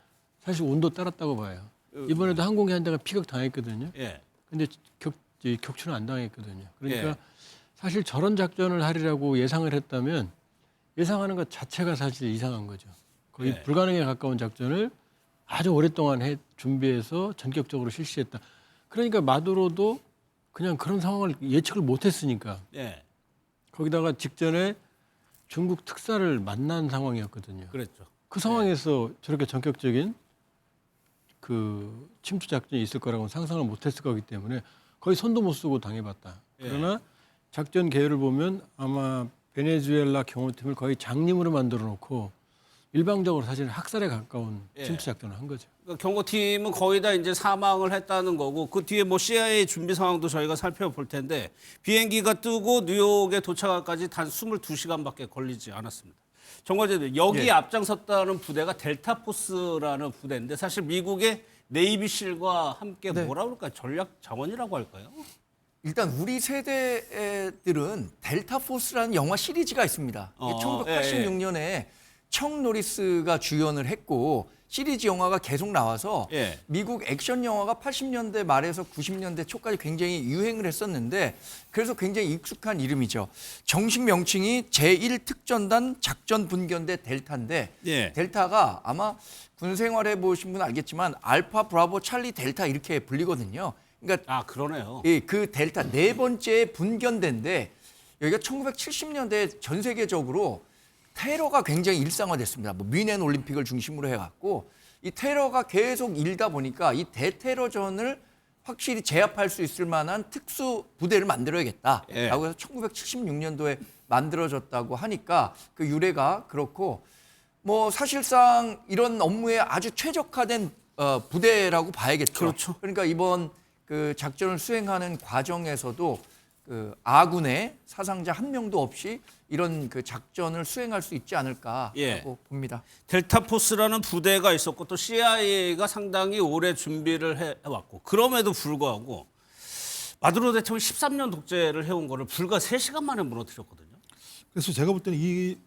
사실 온도 따랐다고 봐요. 이번에도 항공기 한 대가 피격당했거든요. 예. 근데 격추는 안 당했거든요. 그러니까 예. 사실 저런 작전을 하리라고 예상을 했다면 예상하는 것 자체가 사실 이상한 거죠. 거의 예. 불가능에 가까운 작전을 아주 오랫동안 준비해서 전격적으로 실시했다. 그러니까 마두로도 그냥 그런 상황을 예측을 못했으니까 예. 거기다가 직전에 중국 특사를 만난 상황이었거든요. 그랬죠. 그 상황에서 저렇게 전격적인 그 침투 작전이 있을 거라고는 상상을 못했을 거기 때문에 거의 손도 못 쓰고 당해봤다. 예. 그러나 작전 계획을 보면 아마 베네수엘라 경호팀을 거의 장님으로 만들어 놓고 일방적으로 사실 학살에 가까운 예. 침투 작전을 한 거죠. 그러니까 경호팀은 거의 다 이제 사망을 했다는 거고 그 뒤에 뭐 CIA 준비 상황도 저희가 살펴볼 텐데 비행기가 뜨고 뉴욕에 도착하기까지 단 22시간밖에 걸리지 않았습니다. 정관장님, 여기에 예. 앞장섰다는 부대가 델타포스라는 부대인데 사실 미국의 네이비실과 함께 네. 뭐라 그럴까요? 전략 자원이라고 할까요? 일단 우리 세대들은 델타포스라는 영화 시리즈가 있습니다. 이게 1986년에 청 노리스가 주연을 했고 시리즈 영화가 계속 나와서 예. 미국 액션 영화가 80년대 말에서 90년대 초까지 굉장히 유행을 했었는데 그래서 굉장히 익숙한 이름이죠. 정식 명칭이 제1특전단 작전분견대 델타인데 예. 델타가 아마 군 생활해 보신 분은 알겠지만 알파, 브라보, 찰리, 델타 이렇게 불리거든요. 그러니까 아, 그러네요. 예, 그 델타 네 번째 분견대인데 여기가 1970년대 전 세계적으로 테러가 굉장히 일상화됐습니다. 뭐 뮌헨 올림픽을 중심으로 해갖고 이 테러가 계속 일다 보니까 이 대테러전을 확실히 제압할 수 있을 만한 특수 부대를 만들어야겠다라고 해서 1976년도에 만들어졌다고 하니까 그 유래가 그렇고 뭐 사실상 이런 업무에 아주 최적화된 부대라고 봐야겠죠. 그렇죠. 그러니까 이번 그 작전을 수행하는 과정에서도 그 아군의 사상자 한 명도 없이 이런 그 작전을 수행할 수 있지 않을까라고 예. 봅니다. 델타포스라는 부대가 있었고 또 CIA가 상당히 오래 준비를 해왔고 그럼에도 불구하고 마두로 대통령이 13년 독재를 해온 거를 불과 3시간 만에 무너뜨렸거든요. 그래서 제가 볼 때는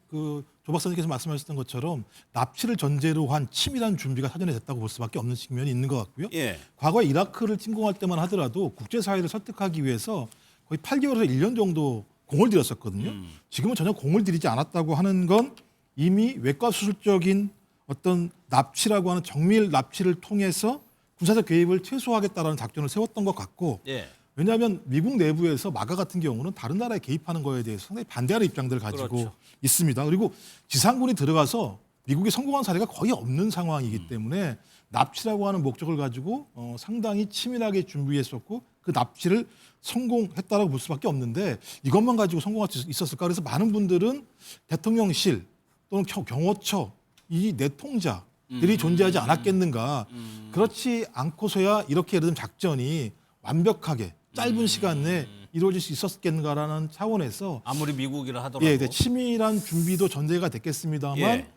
조 박사님께서 말씀하셨던 것처럼 납치를 전제로 한 치밀한 준비가 사전에 됐다고 볼 수밖에 없는 측면이 있는 것 같고요. 예. 과거에 이라크를 침공할 때만 하더라도 국제사회를 설득하기 위해서 거의 8개월에서 1년 정도 공을 들였었거든요. 지금은 전혀 공을 들이지 않았다고 하는 건 이미 외과 수술적인 어떤 납치라고 하는 정밀 납치를 통해서 군사적 개입을 최소화하겠다라는 작전을 세웠던 것 같고 예. 왜냐하면 미국 내부에서 마가 같은 경우는 다른 나라에 개입하는 거에 대해서 상당히 반대하는 입장들을 가지고 그렇죠. 있습니다. 그리고 지상군이 들어가서 미국이 성공한 사례가 거의 없는 상황이기 때문에 납치라고 하는 목적을 가지고 상당히 치밀하게 준비했었고 그 납치를 성공했다라고 볼 수밖에 없는데 이것만 가지고 성공할 수 있었을까? 그래서 많은 분들은 대통령실 또는 경호처 이 내통자들이 존재하지 않았겠는가. 그렇지 않고서야 이렇게 예를 들면 작전이 완벽하게 짧은 시간 내에 이루어질 수 있었겠는가라는 차원에서 아무리 미국이라 하더라도. 예, 치밀한 준비도 전제가 됐겠습니다만 예.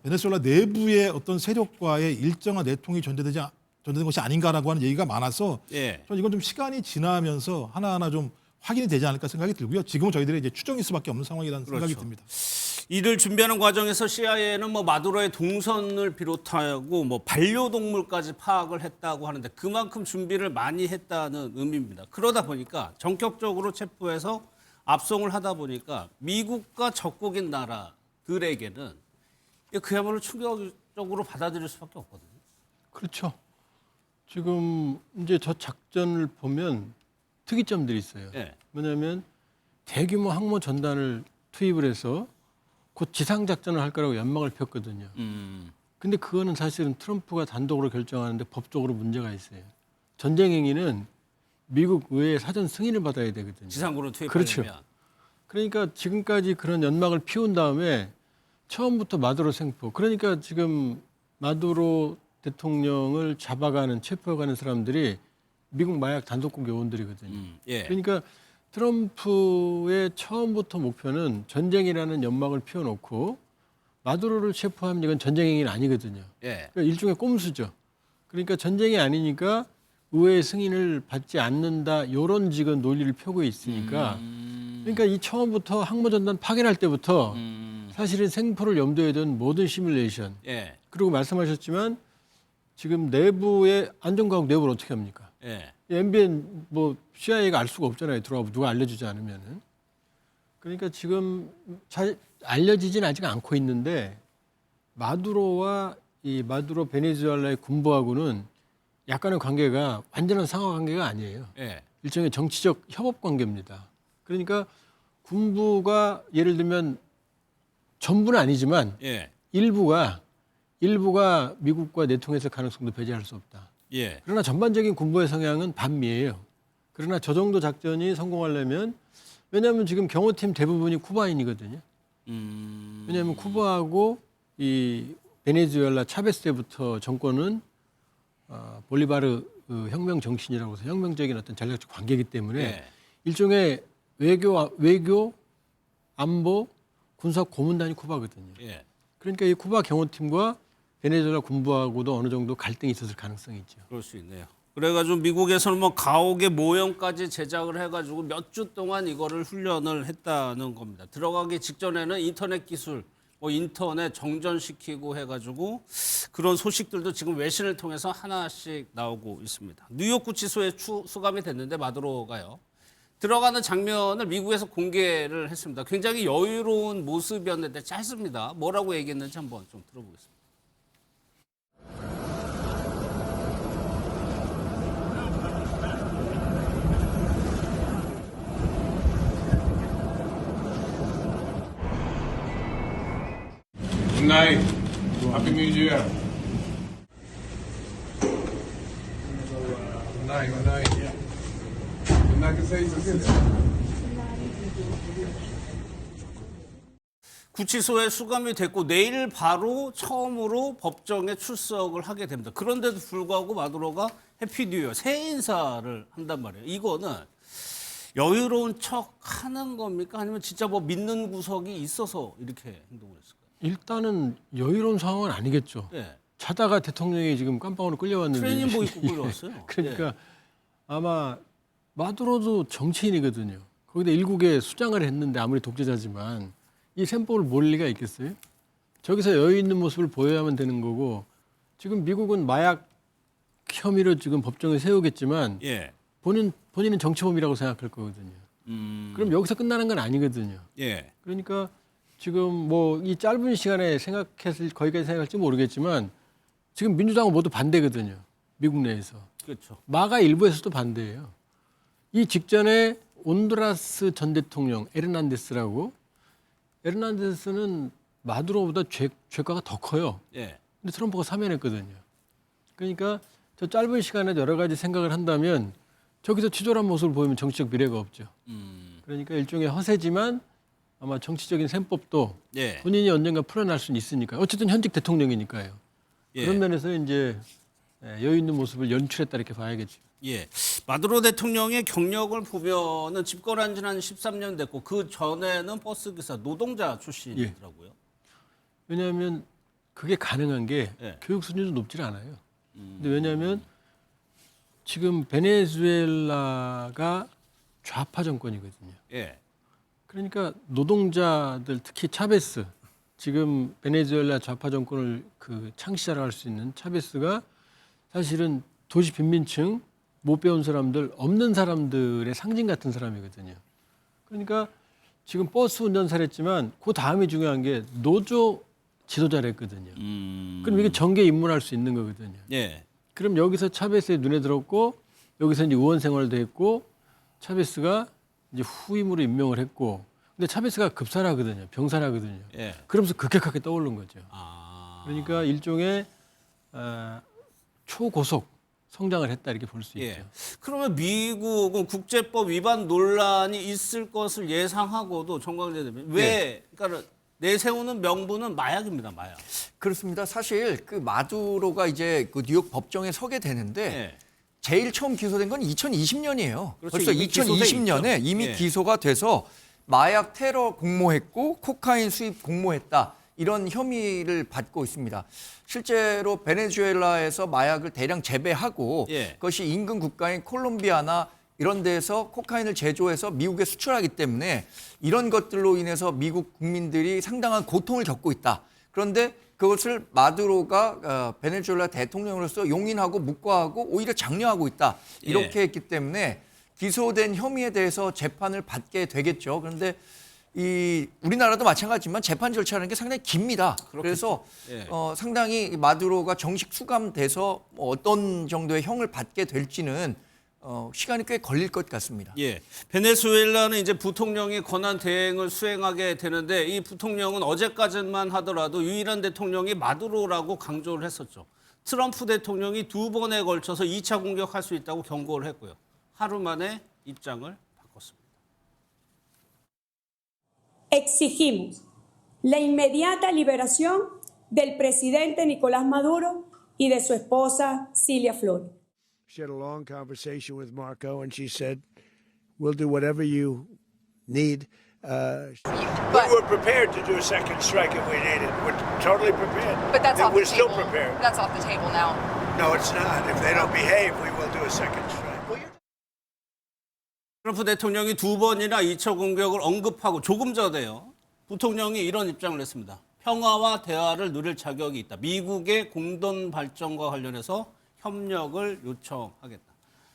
베네수엘라 내부의 어떤 세력과의 일정한 내통이 전제된 것이 아닌가라고 하는 얘기가 많아서 예. 저는 이건 좀 시간이 지나면서 하나하나 좀 확인이 되지 않을까 생각이 들고요. 지금은 저희들이 이제 추정일 수밖에 없는 상황이라는 생각이 그렇죠. 듭니다. 이를 준비하는 과정에서 CIA는 뭐 마두로의 동선을 비롯하고 뭐 반려동물까지 파악을 했다고 하는데 그만큼 준비를 많이 했다는 의미입니다. 그러다 보니까 전격적으로 체포해서 압송을 하다 보니까 미국과 적국인 나라들에게는 그야말로 충격적으로 받아들일 수밖에 없거든요. 그렇죠. 지금 이제 저 작전을 보면 특이점들이 있어요. 예. 뭐냐면 대규모 항모 전단을 투입을 해서 곧 지상 작전을 할 거라고 연막을 폈거든요. 근데 그거는 사실은 트럼프가 단독으로 결정하는데 법적으로 문제가 있어요. 전쟁 행위는 미국 의회의 사전 승인을 받아야 되거든요. 지상군을 투입하려면. 그렇죠. 그러니까 지금까지 그런 연막을 피운 다음에 처음부터 마두로 생포. 그러니까 지금 마두로 대통령을 잡아가는 체포해가는 사람들이 미국 마약 단독국 요원들이거든요. 예. 그러니까 트럼프의 처음부터 목표는 전쟁이라는 연막을 피워놓고 마두로를 체포하면 이건 전쟁 행위는 아니거든요. 예. 그러니까 일종의 꼼수죠. 그러니까 전쟁이 아니니까 의회의 승인을 받지 않는다 이런 지금 논리를 펴고 있으니까 그러니까 이 처음부터 항모전단 파견할 때부터 사실은 생포를 염두에 둔 모든 시뮬레이션 예. 그리고 말씀하셨지만 지금 내부의 안전과학 내부를 어떻게 합니까? 예. MBN 뭐 CIA가 알 수가 없잖아요. 들어가고 누가 알려주지 않으면은. 그러니까 지금 잘 알려지진 아직 않고 있는데 마두로와 이 마두로 베네수엘라의 군부하고는 약간의 관계가 완전한 상하 관계가 아니에요. 예. 일종의 정치적 협업 관계입니다. 그러니까 군부가 예를 들면 전부는 아니지만 예. 일부가 미국과 내통했을 가능성도 배제할 수 없다. 예. 그러나 전반적인 군부의 성향은 반미예요. 그러나 저 정도 작전이 성공하려면 왜냐하면 지금 경호팀 대부분이 쿠바인이거든요. 왜냐하면 쿠바하고 이 베네수엘라 차베스 때부터 정권은 볼리바르 혁명 정신이라고 해서 혁명적인 어떤 전략적 관계이기 때문에 예. 일종의 외교, 안보, 군사 고문단이 쿠바거든요. 예. 그러니까 이 쿠바 경호팀과 베네수엘라 군부하고도 어느 정도 갈등이 있었을 가능성이 있죠. 그럴 수 있네요. 그래가지고 미국에서는 뭐 가옥의 모형까지 제작을 해가지고 몇 주 동안 이거를 훈련을 했다는 겁니다. 들어가기 직전에는 인터넷 기술, 뭐 인터넷 정전시키고 해가지고 그런 소식들도 지금 외신을 통해서 하나씩 나오고 있습니다. 뉴욕 구치소에 수감이 됐는데 마두로가요. 들어가는 장면을 미국에서 공개를 했습니다. 굉장히 여유로운 모습이었는데 짧습니다. 뭐라고 얘기했는지 한번 좀 들어보겠습니다. Good night. Happy New Year. Good night. Good night. Good night. Que se dice? 구치소에 수감이 됐고 내일 바로 처음으로 법정에 출석을 하게 됩니다. 그런데도 불구하고 마두로가 해피 뉴 이어 새해 인사를 한단 말이에요. 이거는 여유로운 척 하는 겁니까? 아니면 진짜 뭐 믿는 구석이 있어서 이렇게 행동을 했을까요? 일단은 여유로운 상황은 아니겠죠. 네. 자다가 대통령이 지금 깜빵으로 끌려왔는데. 트레이닝복 입고 끌려왔어요. 그러니까 예. 아마 마두로도 정치인이거든요. 거기다 일국에 수장을 했는데 아무리 독재자지만 이 셈법을 모를 리가 있겠어요? 저기서 여유 있는 모습을 보여야만 되는 거고 지금 미국은 마약 혐의로 지금 법정에 세우겠지만 예. 본인은 정치범이라고 생각할 거거든요. 그럼 여기서 끝나는 건 아니거든요. 예. 그러니까 지금 뭐 이 짧은 시간에 생각했을 거기까지 생각할지 모르겠지만 지금 민주당은 모두 반대거든요. 미국 내에서. 그렇죠. 마가 일부에서도 반대예요. 이 직전에 온두라스 전 대통령 에르난데스라고 에르난데스는 마두로보다 죄과가 더 커요. 예. 근데 트럼프가 사면했거든요. 그러니까 저 짧은 시간에 여러 가지 생각을 한다면 저기서 치졸한 모습을 보이면 정치적 미래가 없죠. 그러니까 일종의 허세지만 아마 정치적인 셈법도 예. 본인이 언젠가 풀어날 수는 있으니까. 어쨌든 현직 대통령이니까요. 예. 그런 면에서 이제 여유 있는 모습을 연출했다 이렇게 봐야겠죠. 예. 마두로 대통령의 경력을 보면은 집권한 지는 한 13년 됐고 그 전에는 버스 기사 노동자 출신이더라고요. 왜냐하면 그게 가능한 게 예. 교육 수준도 높지 않아요. 근데 왜냐하면 지금 베네수엘라가 좌파 정권이거든요. 예. 그러니까 노동자들 특히 차베스 지금 베네수엘라 좌파 정권을 그 창시자라 할 수 있는 차베스가 사실은 도시 빈민층 못 배운 사람들 없는 사람들의 상징 같은 사람이거든요. 그러니까 지금 버스 운전사를 했지만 그 다음이 중요한 게 노조 지도자를 했거든요. 그럼 이게 정계에 입문할 수 있는 거거든요. 예. 그럼 여기서 차베스의 눈에 들었고 여기서 이제 의원 생활도 했고 차베스가 이제 후임으로 임명을 했고 근데 차베스가 급사라거든요. 병사라거든요. 예. 그러면서 급격하게 떠오른 거죠. 아. 그러니까 일종의 초고속 성장을 했다 이렇게 볼 수 있죠. 예. 그러면 미국은 국제법 위반 논란이 있을 것을 예상하고도 정광재 대변인 왜 그러니까 내세우는 명분은 마약입니다. 마약. 그렇습니다. 사실 그 마두로가 이제 그 뉴욕 법정에 서게 되는데 예. 제일 처음 기소된 건 2020년이에요. 그렇죠. 벌써 이미 기소돼 2020년에 있죠. 이미 예. 기소가 돼서 마약 테러 공모했고 코카인 수입 공모했다. 이런 혐의를 받고 있습니다. 실제로 베네수엘라에서 마약을 대량 재배하고 예. 그것이 인근 국가인 콜롬비아나 이런 데서 코카인을 제조해서 미국에 수출하기 때문에 이런 것들로 인해서 미국 국민들이 상당한 고통을 겪고 있다. 그런데 그것을 마두로가 베네수엘라 대통령으로서 용인하고 묵과하고 오히려 장려하고 있다. 이렇게 예. 했기 때문에 기소된 혐의에 대해서 재판을 받게 되겠죠. 그런데 이 우리나라도 마찬가지지만 재판 절차라는 게 상당히 깁니다. 그래서 예. 상당히 마두로가 정식 수감돼서 뭐 어떤 정도의 형을 받게 될지는 시간이 꽤 걸릴 것 같습니다. 예. 베네수엘라는 이제 부통령이 권한 대행을 수행하게 되는데 이 부통령은 어제까지만 하더라도 유일한 대통령이 마두로라고 강조를 했었죠. 트럼프 대통령이 2번에 걸쳐서 2차 공격할 수 있다고 경고를 했고요. 하루 만에 입장을 바꿨습니다. Exigimos la inmediata liberación del presidente Nicolás Maduro y de su esposa Cilia Flores. She had a long conversation with Marco, and she said, "We'll do whatever you need." We were prepared to do a second strike if we needed. We're totally prepared. But that's off We're the still table. prepared. That's off the table now. No, it's not. If they don't behave, we will do a second strike. 트럼프 대통령이 2번이나 2차 공격을 언급하고 조금 전에요. 부통령이 이런 입장을 냈습니다. 평화와 대화를 누릴 자격이 있다. 미국의 공동 발전과 관련해서 협력을 요청하겠다.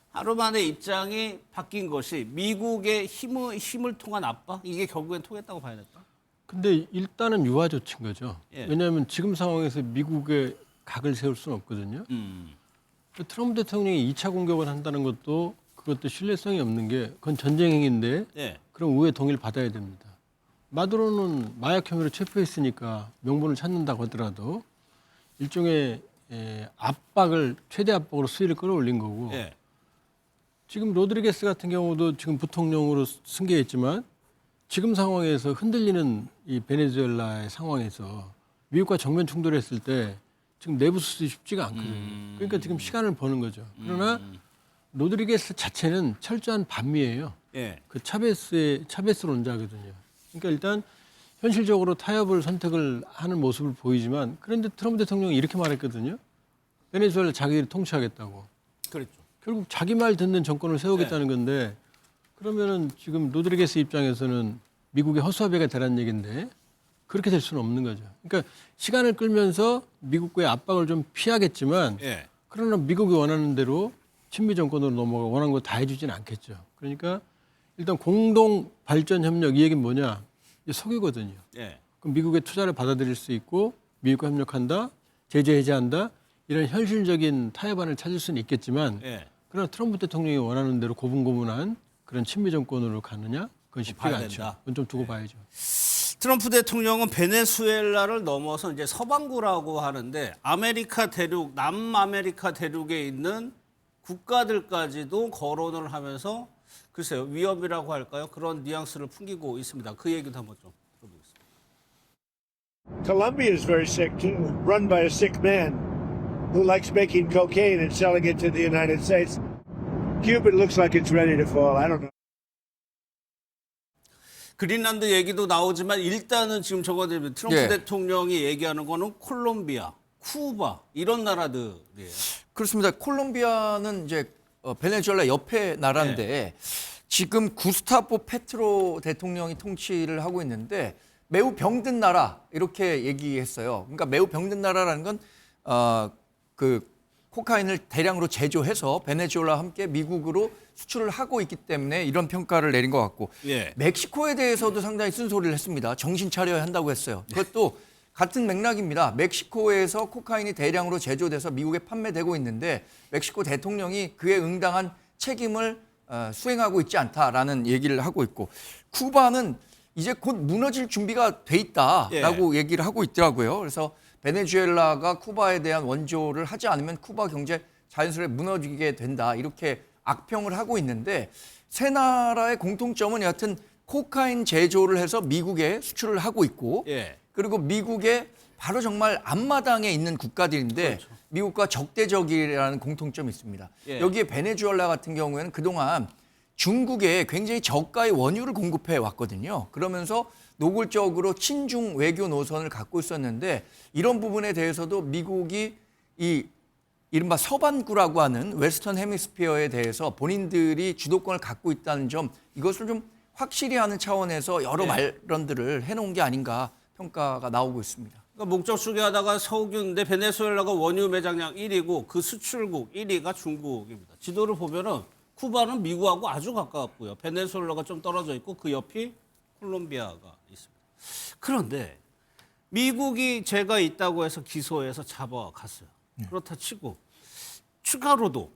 하루 만에 입장이 바뀐 것이 미국의 힘을 통한 압박? 이게 결국엔 통했다고 봐야 될까? 근데 일단은 유화 조치인 거죠. 예. 왜냐하면 지금 상황에서 미국의 각을 세울 수는 없거든요. 트럼프 대통령이 2차 공격을 한다는 것도 그것도 신뢰성이 없는 게 그건 전쟁 행위인데 예. 그럼 의회 동의를 받아야 됩니다. 마두로는 마약 혐의로 체포했으니까 명분을 찾는다고 하더라도 일종의 압박을 최대 압박으로 수위를 끌어올린 거고 예. 지금 로드리게스 같은 경우도 지금 부통령으로 승계했지만 지금 상황에서 흔들리는 이 베네수엘라의 상황에서 미국과 정면 충돌했을 때 지금 내부 수습이 쉽지가 않거든요. 그러니까 지금 시간을 버는 거죠. 그러나 로드리게스 자체는 철저한 반미예요. 예. 그 차베스론자거든요. 그러니까 일단 현실적으로 타협을 선택을 하는 모습을 보이지만 그런데 트럼프 대통령이 이렇게 말했거든요. 베네수엘라 자기들이 통치하겠다고. 그렇죠. 결국 자기 말 듣는 정권을 세우겠다는 건데 그러면은 지금 로드리게스 입장에서는 미국의 허수아비가 되라는 얘기인데 그렇게 될 수는 없는 거죠. 그러니까 시간을 끌면서 미국과의 압박을 좀 피하겠지만 예. 그러나 미국이 원하는 대로 친미 정권으로 넘어가 원하는 거 다 해주지는 않겠죠. 그러니까 일단 공동 발전 협력 이 얘기는 뭐냐? 이게 석유거든요. 예. 그럼 미국의 투자를 받아들일 수 있고 미국과 협력한다, 제재 해제한다 이런 현실적인 타협안을 찾을 수는 있겠지만 예. 그러나 트럼프 대통령이 원하는 대로 고분고분한 그런 친미 정권으로 가느냐? 그건 쉽지가 봐야 않죠. 된다. 그건 좀 두고 봐야죠. 트럼프 대통령은 베네수엘라를 넘어서 이제 서방구라고 하는데 아메리카 대륙, 남아메리카 대륙에 있는 국가들까지도 거론을 하면서 글쎄요, 위협이라고 할까요? 그런 뉘앙스를 풍기고 있습니다. 그 얘기도 한번 좀 들어보겠습니다. Colombia is very sick too, run by a sick man who likes making cocaine and selling it to the United States. Cuba looks like it's ready to fall. I don't know. 그린란드 얘기도 나오지만 일단은 지금 저거 트럼프 예. 대통령이 얘기하는 거는 콜롬비아, 쿠바 이런 나라들이에요. 그렇습니다. 콜롬비아는 이제 베네수엘라 옆에 나라인데 지금 구스타보 페트로 대통령이 통치를 하고 있는데 매우 병든 나라 이렇게 얘기했어요. 그러니까 매우 병든 나라라는 건 그 코카인을 대량으로 제조해서 베네수엘라와 함께 미국으로 수출을 하고 있기 때문에 이런 평가를 내린 것 같고 예. 멕시코에 대해서도 상당히 쓴소리를 했습니다. 정신 차려야 한다고 했어요. 그것도 같은 맥락입니다. 멕시코에서 코카인이 대량으로 제조돼서 미국에 판매되고 있는데 멕시코 대통령이 그에 응당한 책임을 수행하고 있지 않다라는 얘기를 하고 있고 쿠바는 이제 곧 무너질 준비가 돼 있다라고 얘기를 하고 있더라고요. 그래서 베네수엘라가 쿠바에 대한 원조를 하지 않으면 쿠바 경제 자연스레 무너지게 된다 이렇게 악평을 하고 있는데 세 나라의 공통점은 여하튼 코카인 제조를 해서 미국에 수출을 하고 있고 그리고 미국의 바로 정말 앞마당에 있는 국가들인데 그렇죠. 미국과 적대적이라는 공통점이 있습니다. 여기에 베네수엘라 같은 경우에는 그동안 중국에 굉장히 저가의 원유를 공급해 왔거든요. 그러면서 노골적으로 친중 외교 노선을 갖고 있었는데 이런 부분에 대해서도 미국이 이 이른바 서반구라고 하는 웨스턴 헤미스피어에 대해서 본인들이 주도권을 갖고 있다는 점 이것을 좀 확실히 하는 차원에서 여러 말론들을 해놓은 게 아닌가 평가가 나오고 있습니다. 그러니까 목적 추계하다가 석유인데 베네수엘라가 원유 매장량 1위고 그 수출국 1위가 중국입니다. 지도를 보면은 쿠바는 미국하고 아주 가깝고요. 베네수엘라가 좀 떨어져 있고 그 옆이 콜롬비아가 있습니다. 그런데 미국이 죄가 있다고 해서 기소해서 잡아갔어요. 그렇다 치고 추가로도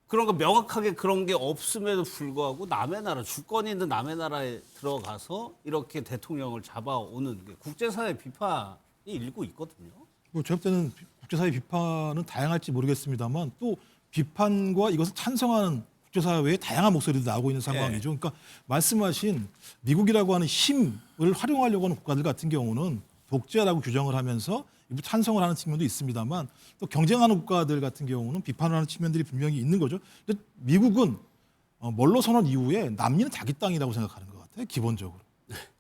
그런 거 명확하게 그런 게 없음에도 불구하고 남의 나라, 주권이 있는 남의 나라에 들어가서 이렇게 대통령을 잡아오는 게 국제사회 비판이 일고 있거든요. 뭐 제가 볼 때는 국제사회 비판은 다양할지 모르겠습니다만 또 비판과 이것을 찬성하는 국제사회의 다양한 목소리도 나오고 있는 상황이죠. 그러니까 말씀하신 미국이라고 하는 힘을 활용하려고 하는 국가들 같은 경우는 독재라고 규정을 하면서 일부 찬성을 하는 측면도 있습니다만 또 경쟁하는 국가들 같은 경우는 비판을 하는 측면들이 분명히 있는 거죠. 근데 미국은 멀로 선언 이후에 남미는 자기 땅이라고 생각하는 것 같아요. 기본적으로.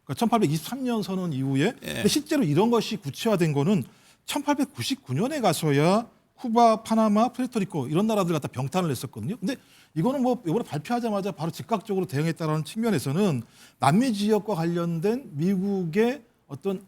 그러니까 1823년 선언 이후에 근데 실제로 이런 것이 구체화된 거는 1899년에 가서야 쿠바, 파나마, 푸에르토리코 이런 나라들 갖다 병탄을 했었거든요. 근데 이거는 뭐 이번에 발표하자마자 바로 즉각적으로 대응했다라는 측면에서는 남미 지역과 관련된 미국의 어떤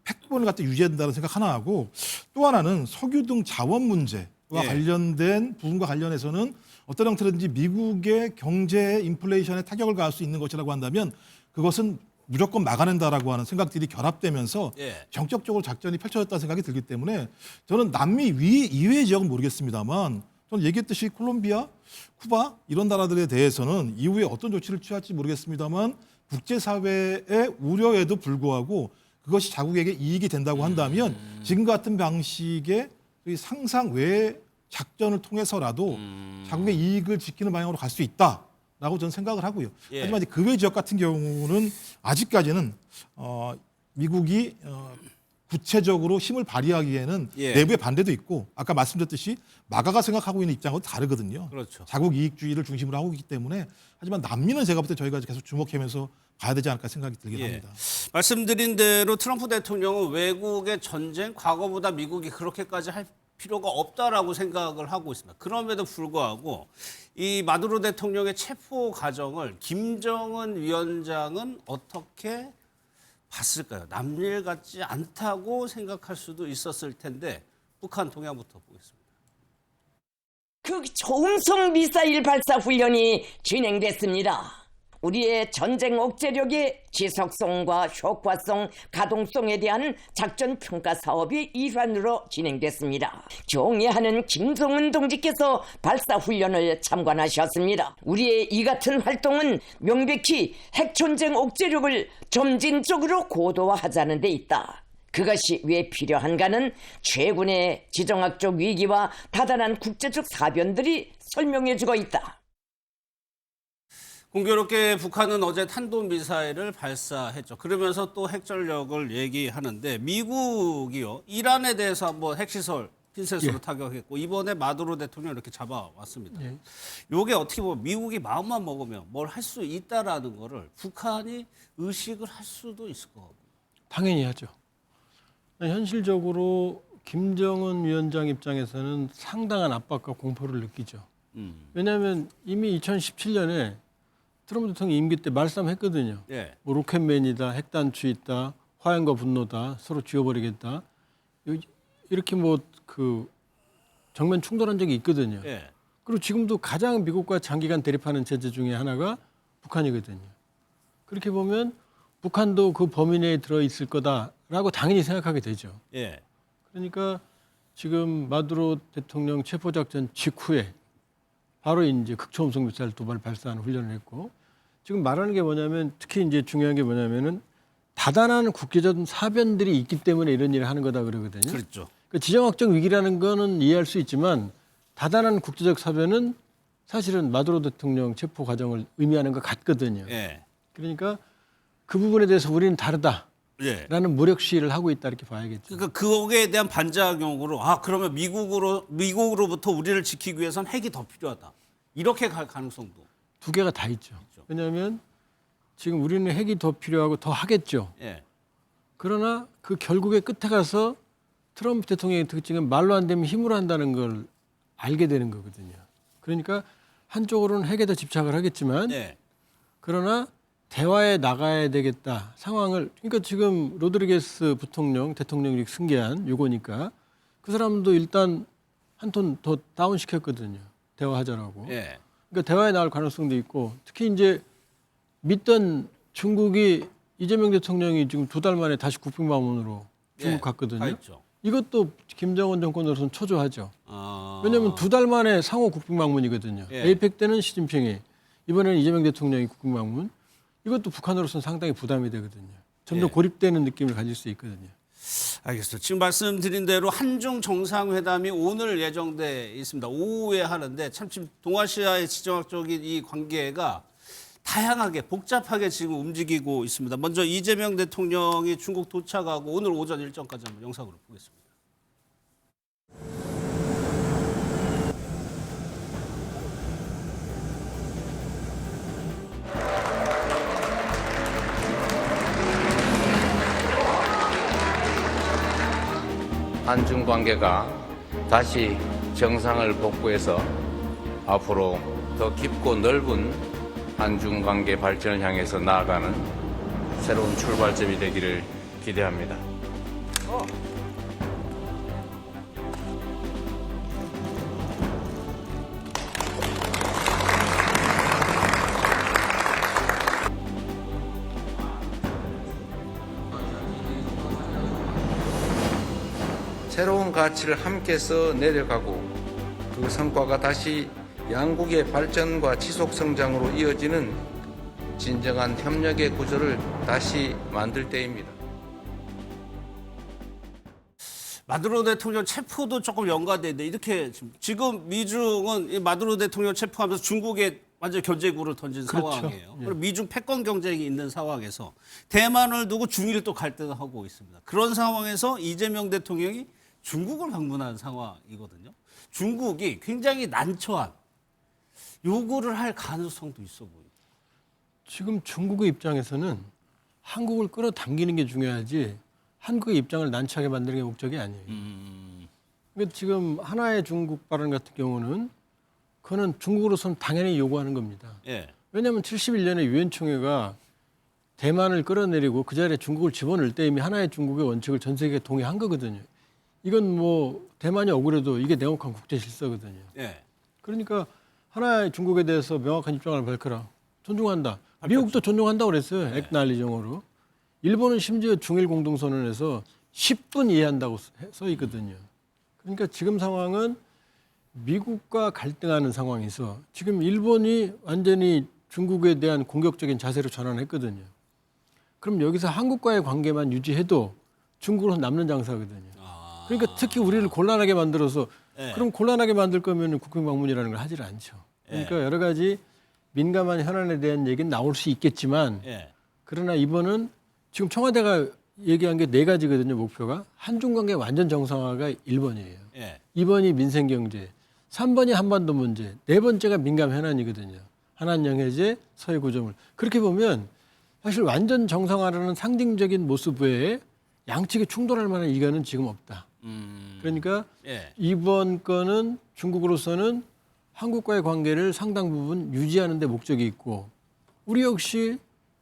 패권을 갖다 유지한다는 생각 하나 하고 또 하나는 석유 등 자원 문제와 관련된 부분과 관련해서는 어떤 형태든지 미국의 경제 인플레이션에 타격을 가할 수 있는 것이라고 한다면 그것은 무조건 막아낸다라고 하는 생각들이 결합되면서 정격적으로 작전이 펼쳐졌다는 생각이 들기 때문에 저는 남미 이외의 지역은 모르겠습니다만 저는 얘기했듯이 콜롬비아, 쿠바 이런 나라들에 대해서는 이후에 어떤 조치를 취할지 모르겠습니다만 국제사회의 우려에도 불구하고 그것이 자국에게 이익이 된다고 한다면 지금 같은 방식의 상상 외의 작전을 통해서라도 자국의 이익을 지키는 방향으로 갈 수 있다라고 저는 생각을 하고요. 하지만 이제 그 외 지역 같은 경우는 아직까지는 미국이 구체적으로 힘을 발휘하기에는 내부의 반대도 있고 아까 말씀드렸듯이 마가가 생각하고 있는 입장하고 다르거든요. 그렇죠. 자국 이익주의를 중심으로 하고 있기 때문에 하지만 남미는 제가 볼 때 저희가 계속 주목하면서 봐야 되지 않을까 생각이 들긴 합니다. 말씀드린 대로 트럼프 대통령은 외국의 전쟁, 과거보다 미국이 그렇게까지 할 필요가 없다라고 생각을 하고 있습니다. 그럼에도 불구하고 이 마두로 대통령의 체포 과정을 김정은 위원장은 어떻게 봤을까요? 남일 같지 않다고 생각할 수도 있었을 텐데 북한 동향부터 보겠습니다. 그 초음속 미사일 발사 훈련이 진행됐습니다. 우리의 전쟁 억제력의 지속성과 효과성, 가동성에 대한 작전 평가 사업이 일환으로 진행됐습니다. 경애하는 김성은 동지께서 발사 훈련을 참관하셨습니다. 우리의 이 같은 활동은 명백히 핵전쟁 억제력을 점진적으로 고도화하자는 데 있다. 그것이 왜 필요한가는 최근의 지정학적 위기와 다단한 국제적 사변들이 설명해주고 있다. 공교롭게 북한은 어제 탄도미사일을 발사했죠. 그러면서 또 핵전력을 얘기하는데 미국이요. 이란에 대해서 한번 핵시설 핀셋으로 타격했고 이번에 마두로 대통령 이렇게 잡아왔습니다. 이게 어떻게 보면 미국이 마음만 먹으면 뭘 할 수 있다라는 거를 북한이 의식을 할 수도 있을 것 같고. 당연히 하죠. 현실적으로 김정은 위원장 입장에서는 상당한 압박과 공포를 느끼죠. 왜냐하면 이미 2017년에 트럼프 대통령 임기 때 말씀했거든요. 예. 뭐 로켓맨이다, 핵단추 있다, 화염과 분노다, 서로 죽여버리겠다. 이렇게 뭐 그 정면 충돌한 적이 있거든요. 예. 그리고 지금도 가장 미국과 장기간 대립하는 체제 중에 하나가 북한이거든요. 그렇게 보면 북한도 그 범위 내에 들어 있을 거다라고 당연히 생각하게 되죠. 예. 그러니까 지금 마두로 대통령 체포작전 직후에 바로 이제 극초음속 미사일 두 발 발사하는 훈련을 했고 지금 말하는 게 뭐냐면 특히 이제 중요한 게 뭐냐면은 다단한 국제적 사변들이 있기 때문에 이런 일을 하는 거다 그러거든요. 그렇죠. 그 지정학적 위기라는 거는 이해할 수 있지만 다단한 국제적 사변은 사실은 마두로 대통령 체포 과정을 의미하는 것 같거든요. 예. 그러니까 그 부분에 대해서 우리는 다르다라는 예. 무력 시위를 하고 있다 이렇게 봐야겠죠. 그러니까 거기에 대한 반작용으로 그러면 미국으로부터 우리를 지키기 위해서는 핵이 더 필요하다. 이렇게 갈 가능성도 두 개가 다 있죠. 왜냐하면 지금 우리는 핵이 더 필요하고 더 하겠죠. 예. 그러나 그 결국에 끝에 가서 트럼프 대통령의 특징은 말로 안 되면 힘으로 한다는 걸 알게 되는 거거든요. 그러니까 한쪽으로는 핵에 더 집착을 하겠지만 예. 그러나 대화에 나가야 되겠다 상황을 그러니까 지금 로드리게스 부통령 대통령이 승계한 요거니까 그 사람도 일단 한 톤 더 다운 시켰거든요. 대화하자라고. 예. 그러니까 대화에 나올 가능성도 있고 특히 이제 믿던 중국이 이재명 대통령이 지금 2달 만에 다시 국빈 방문으로 중국 갔거든요. 가 있죠. 이것도 김정은 정권으로서는 초조하죠. 아. 왜냐하면 2달 만에 상호 국빈 방문이거든요. 예. 에이펙 때는 시진핑이 이번에는 이재명 대통령이 국빈 방문. 이것도 북한으로서는 상당히 부담이 되거든요. 점점 예. 고립되는 느낌을 가질 수 있거든요. 알겠습니다. 지금 말씀드린 대로 한중 정상회담이 오늘 예정돼 있습니다. 오후에 하는데 참 지금 동아시아의 지정학적인 이 관계가 다양하게 복잡하게 지금 움직이고 있습니다. 먼저 이재명 대통령이 중국 도착하고 오늘 오전 일정까지 한번 영상으로 보겠습니다. 한중 관계가 다시 정상을 복구해서 앞으로 더 깊고 넓은 한중 관계 발전을 향해서 나아가는 새로운 출발점이 되기를 기대합니다. 새로운 가치를 함께 써 내려가고 그 성과가 다시 양국의 발전과 지속 성장으로 이어지는 진정한 협력의 구조를 다시 만들 때입니다. 마두로 대통령 체포도 조금 연관돼 있는데 이렇게 지금 미중은 이 마두로 대통령 체포하면서 중국에 완전 견제구를 던진 그렇죠. 상황이에요. 예. 그리고 미중 패권 경쟁이 있는 상황에서 대만을 두고 중일 또 갈등을 하고 있습니다. 그런 상황에서 이재명 대통령이 중국을 방문한 상황이거든요. 중국이 굉장히 난처한 요구를 할 가능성도 있어 보여요. 지금 중국의 입장에서는 한국을 끌어당기는 게 중요하지 한국의 입장을 난처하게 만드는 게 목적이 아니에요. 그러니까 지금 하나의 중국 발언 같은 경우는 그거는 중국으로서는 당연히 요구하는 겁니다. 예. 왜냐하면 71년에 유엔 총회가 대만을 끌어내리고 그 자리에 중국을 집어넣을 때 이미 하나의 중국의 원칙을 전 세계에 동의한 거거든요. 이건 뭐 대만이 억울해도 이게 명확한 국제 질서거든요. 예. 그러니까 하나의 중국에 대해서 명확한 입장을 밝혀라. 존중한다. 미국도 존중한다고 그랬어요. 액날리정어로. 일본은 심지어 중일 공동선언에서 10분 이해한다고 써 있거든요. 그러니까 지금 상황은 미국과 갈등하는 상황에서 지금 일본이 완전히 중국에 대한 공격적인 자세로 전환했거든요. 그럼 여기서 한국과의 관계만 유지해도 중국으로는 남는 장사거든요. 그러니까 특히 우리를 곤란하게 만들어서 그럼 곤란하게 만들 거면 국빈 방문이라는 걸 하질 않죠. 그러니까 여러 가지 민감한 현안에 대한 얘기는 나올 수 있겠지만 예. 그러나 이번은 지금 청와대가 얘기한 게 4가지거든요. 목표가. 한중 관계 완전 정상화가 1번이에요. 예. 2번이 민생 경제, 3번이 한반도 문제, 4번째가 민감 현안이거든요. 한한령 해제, 서해 구조물. 그렇게 보면 사실 완전 정상화라는 상징적인 모습 외에 양측이 충돌할 만한 이유는 지금 없다. 그러니까 예. 이번 건은 중국으로서는 한국과의 관계를 상당 부분 유지하는 데 목적이 있고 우리 역시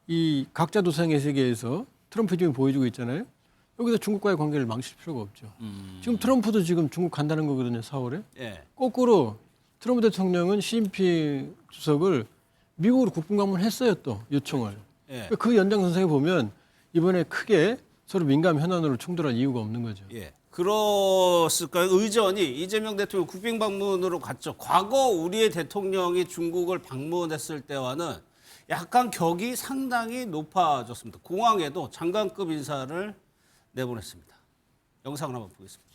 이 각자 도상의 세계에서 트럼프 지금 보여주고 있잖아요. 여기서 중국과의 관계를 망칠 필요가 없죠. 지금 트럼프도 지금 중국 간다는 거거든요. 4월에. 예. 거꾸로 트럼프 대통령은 시진핑 주석을 미국으로 국빈 방문했어요. 또 요청을. 예. 그 연장선상에 보면 이번에 크게 서로 민감 현안으로 충돌할 이유가 없는 거죠. 예. 그렇을까요? 의전이 이재명 대통령 국빈 방문으로 갔죠. 과거 우리의 대통령이 중국을 방문했을 때와는 약간 격이 상당히 높아졌습니다. 공항에도 장관급 인사를 내보냈습니다. 영상을 한번 보겠습니다.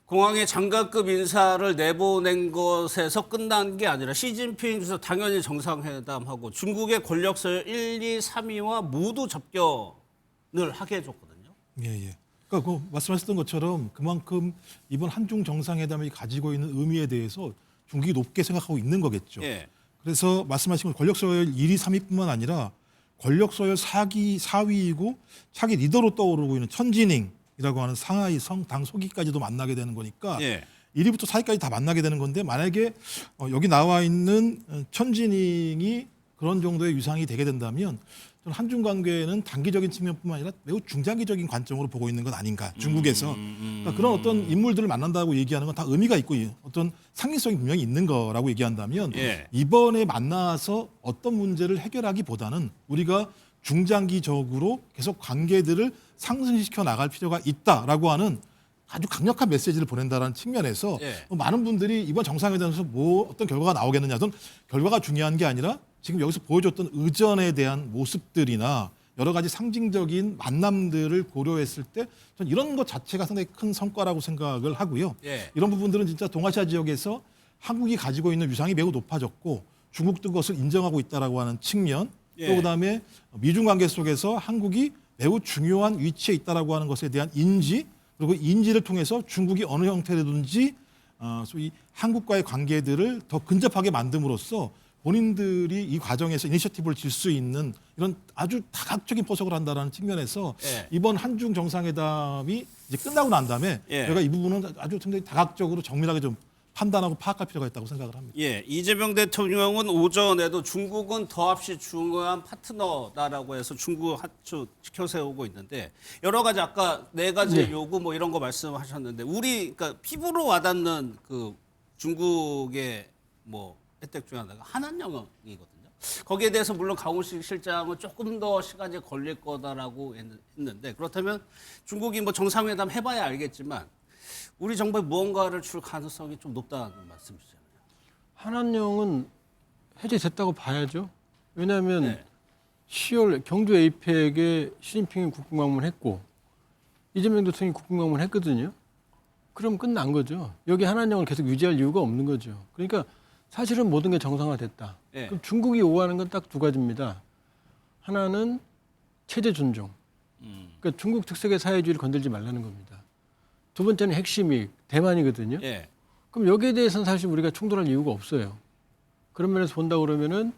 공항에 장관급 인사를 내보낸 것에서 끝난 게 아니라 시진핑 주석 당연히 정상회담하고 중국의 권력서열 1, 2, 3위와 모두 접견을 하게 해줬거든요. 예, 예. 그러니까 그 말씀하셨던 것처럼 그만큼 이번 한중 정상회담이 가지고 있는 의미에 대해서 중국이 높게 생각하고 있는 거겠죠. 예. 그래서 말씀하신 건 권력 서열 1위, 3위뿐만 아니라 권력 서열 4위이고 차기 리더로 떠오르고 있는 천지닝이라고 하는 상하이 당 소기까지도 만나게 되는 거니까 예. 1위부터 4위까지 다 만나게 되는 건데 만약에 여기 나와 있는 천지닝이 그런 정도의 유상이 되게 된다면 저는 한중 관계는 단기적인 측면뿐만 아니라 매우 중장기적인 관점으로 보고 있는 것 아닌가 중국에서 그러니까 그런 어떤 인물들을 만난다고 얘기하는 건 다 의미가 있고 어떤 상징성이 분명히 있는 거라고 얘기한다면 예. 이번에 만나서 어떤 문제를 해결하기보다는 우리가 중장기적으로 계속 관계들을 상승시켜 나갈 필요가 있다라고 하는 아주 강력한 메시지를 보낸다라는 측면에서 예. 많은 분들이 이번 정상회담에서 뭐 어떤 결과가 나오겠느냐, 전 결과가 중요한 게 아니라 지금 여기서 보여줬던 의전에 대한 모습들이나 여러 가지 상징적인 만남들을 고려했을 때 전 이런 것 자체가 상당히 큰 성과라고 생각을 하고요. 예. 이런 부분들은 진짜 동아시아 지역에서 한국이 가지고 있는 위상이 매우 높아졌고 중국도 그것을 인정하고 있다라고 하는 측면 예. 또 그다음에 미중 관계 속에서 한국이 매우 중요한 위치에 있다라고 하는 것에 대한 인지 그리고 인지를 통해서 중국이 어느 형태로든지 소위 한국과의 관계들을 더 근접하게 만듦으로써 본인들이 이 과정에서 이니셔티브를 질 수 있는 이런 아주 다각적인 포석을 한다는 측면에서 예. 이번 한중 정상회담이 이제 끝나고 난 다음에 예. 저희가 이 부분은 아주 상당히 다각적으로 정밀하게 좀 판단하고 파악할 필요가 있다고 생각을 합니다. 예, 이재명 대통령은 오전에도 중국은 더없이 중요한 파트너다라고 해서 중국 하추 지켜 세우고 있는데 여러 가지 아까 4가지 요구 뭐 이런 거 말씀하셨는데 우리 그러니까 피부로 와닿는 그 중국의 뭐 혜택 중에 하나가 한한령이거든요. 거기에 대해서 물론 강훈식 실장은 조금 더 시간이 걸릴 거다라고 했는데 그렇다면 중국이 뭐 정상회담 해봐야 알겠지만 우리 정부에 무언가를 줄 가능성이 좀 높다는 말씀이시잖아요. 한한령은 해제됐다고 봐야죠. 왜냐하면 네. 10월 경주 에이펙에 시진핑이 국빈 방문했고 이재명 대통령이 국빈 방문했거든요. 그럼 끝난 거죠. 여기 한한령을 계속 유지할 이유가 없는 거죠. 그러니까 사실은 모든 게 정상화됐다. 네. 그럼 중국이 요구하는 건 딱 2가지입니다. 하나는 체제 존중. 그러니까 중국 특색의 사회주의를 건들지 말라는 겁니다. 2번째는 핵심이 대만이거든요. 예. 그럼 여기에 대해서는 사실 우리가 충돌할 이유가 없어요. 그런 면에서 본다 그러면은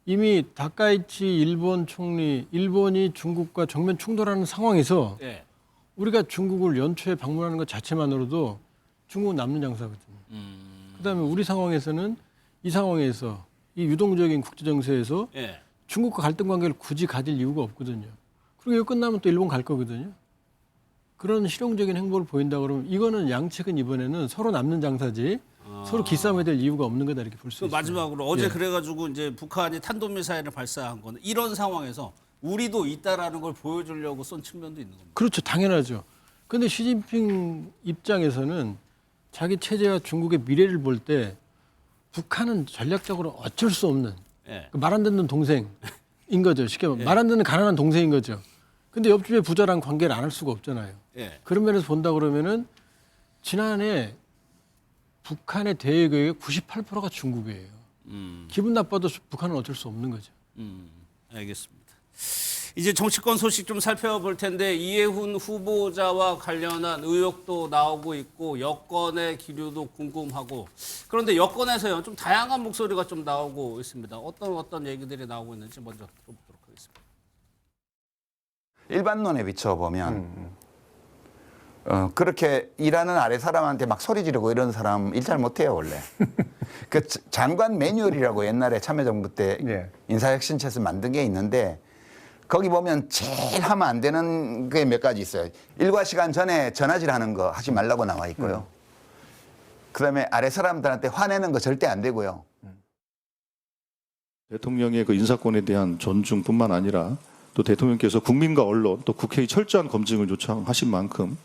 이미 다카이치 일본 총리, 일본이 중국과 정면 충돌하는 상황에서 예. 우리가 중국을 연초에 방문하는 것 자체만으로도 중국은 남는 장사거든요. 그다음에 우리 상황에서는 이 상황에서 이 유동적인 국제 정세에서 예. 중국과 갈등 관계를 굳이 가질 이유가 없거든요. 그리고 이거 끝나면 또 일본 갈 거거든요. 그런 실용적인 행보를 보인다 그러면 이거는 양측은 이번에는 서로 남는 장사지 서로 기싸움에 될 이유가 없는 거다 이렇게 볼 수 있어요. 마지막으로 어제 예. 그래가지고 이제 북한이 탄도미사일을 발사한 거는 이런 상황에서 우리도 있다라는 걸 보여주려고 쏜 측면도 있는 겁니다. 그렇죠. 당연하죠. 근데 시진핑 입장에서는 자기 체제와 중국의 미래를 볼 때 북한은 전략적으로 어쩔 수 없는 예. 말 안 듣는 동생인 거죠. 쉽게 말하면 말 안 듣는 가난한 동생인 거죠. 근데 옆집에 부자랑 관계를 안 할 수가 없잖아요. 예. 그런 면에서 본다 그러면은 지난해 북한의 대외교역의 98%가 중국이에요. 기분 나빠도 북한은 어쩔 수 없는 거죠. 알겠습니다. 이제 정치권 소식 좀 살펴볼 텐데 이해훈 후보자와 관련한 의혹도 나오고 있고 여권의 기류도 궁금하고 그런데 여권에서요 좀 다양한 목소리가 좀 나오고 있습니다. 어떤 얘기들이 나오고 있는지 먼저 들어보도록 하겠습니다. 일반론에 비춰보면 그렇게 일하는 아래 사람한테 막 소리 지르고 이런 사람 일 잘 못해요 원래. 그 장관 매뉴얼이라고 옛날에 참여정부 때 인사혁신처에서 만든 게 있는데 거기 보면 제일 하면 안 되는 게 몇 가지 있어요. 일과 시간 전에 전화질하는 거 하지 말라고 나와 있고요. 그다음에 아래 사람들한테 화내는 거 절대 안 되고요. 대통령의 그 인사권에 대한 존중뿐만 아니라 또 대통령께서 국민과 언론 또 국회의 철저한 검증을 요청하신 만큼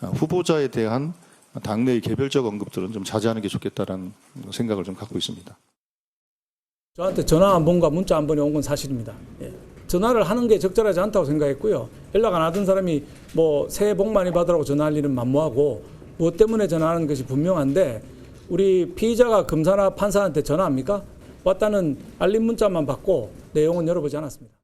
후보자에 대한 당내의 개별적 언급들은 좀 자제하는 게 좋겠다라는 생각을 좀 갖고 있습니다. 저한테 전화 한 번과 문자 한 번이 온 건 사실입니다. 예. 전화를 하는 게 적절하지 않다고 생각했고요. 연락 안 하던 사람이 뭐 새해 복 많이 받으라고 전화할 일은 만무하고 무엇 때문에 전화하는 것이 분명한데 우리 피의자가 검사나 판사한테 전화합니까? 왔다는 알림 문자만 받고 내용은 열어보지 않았습니다.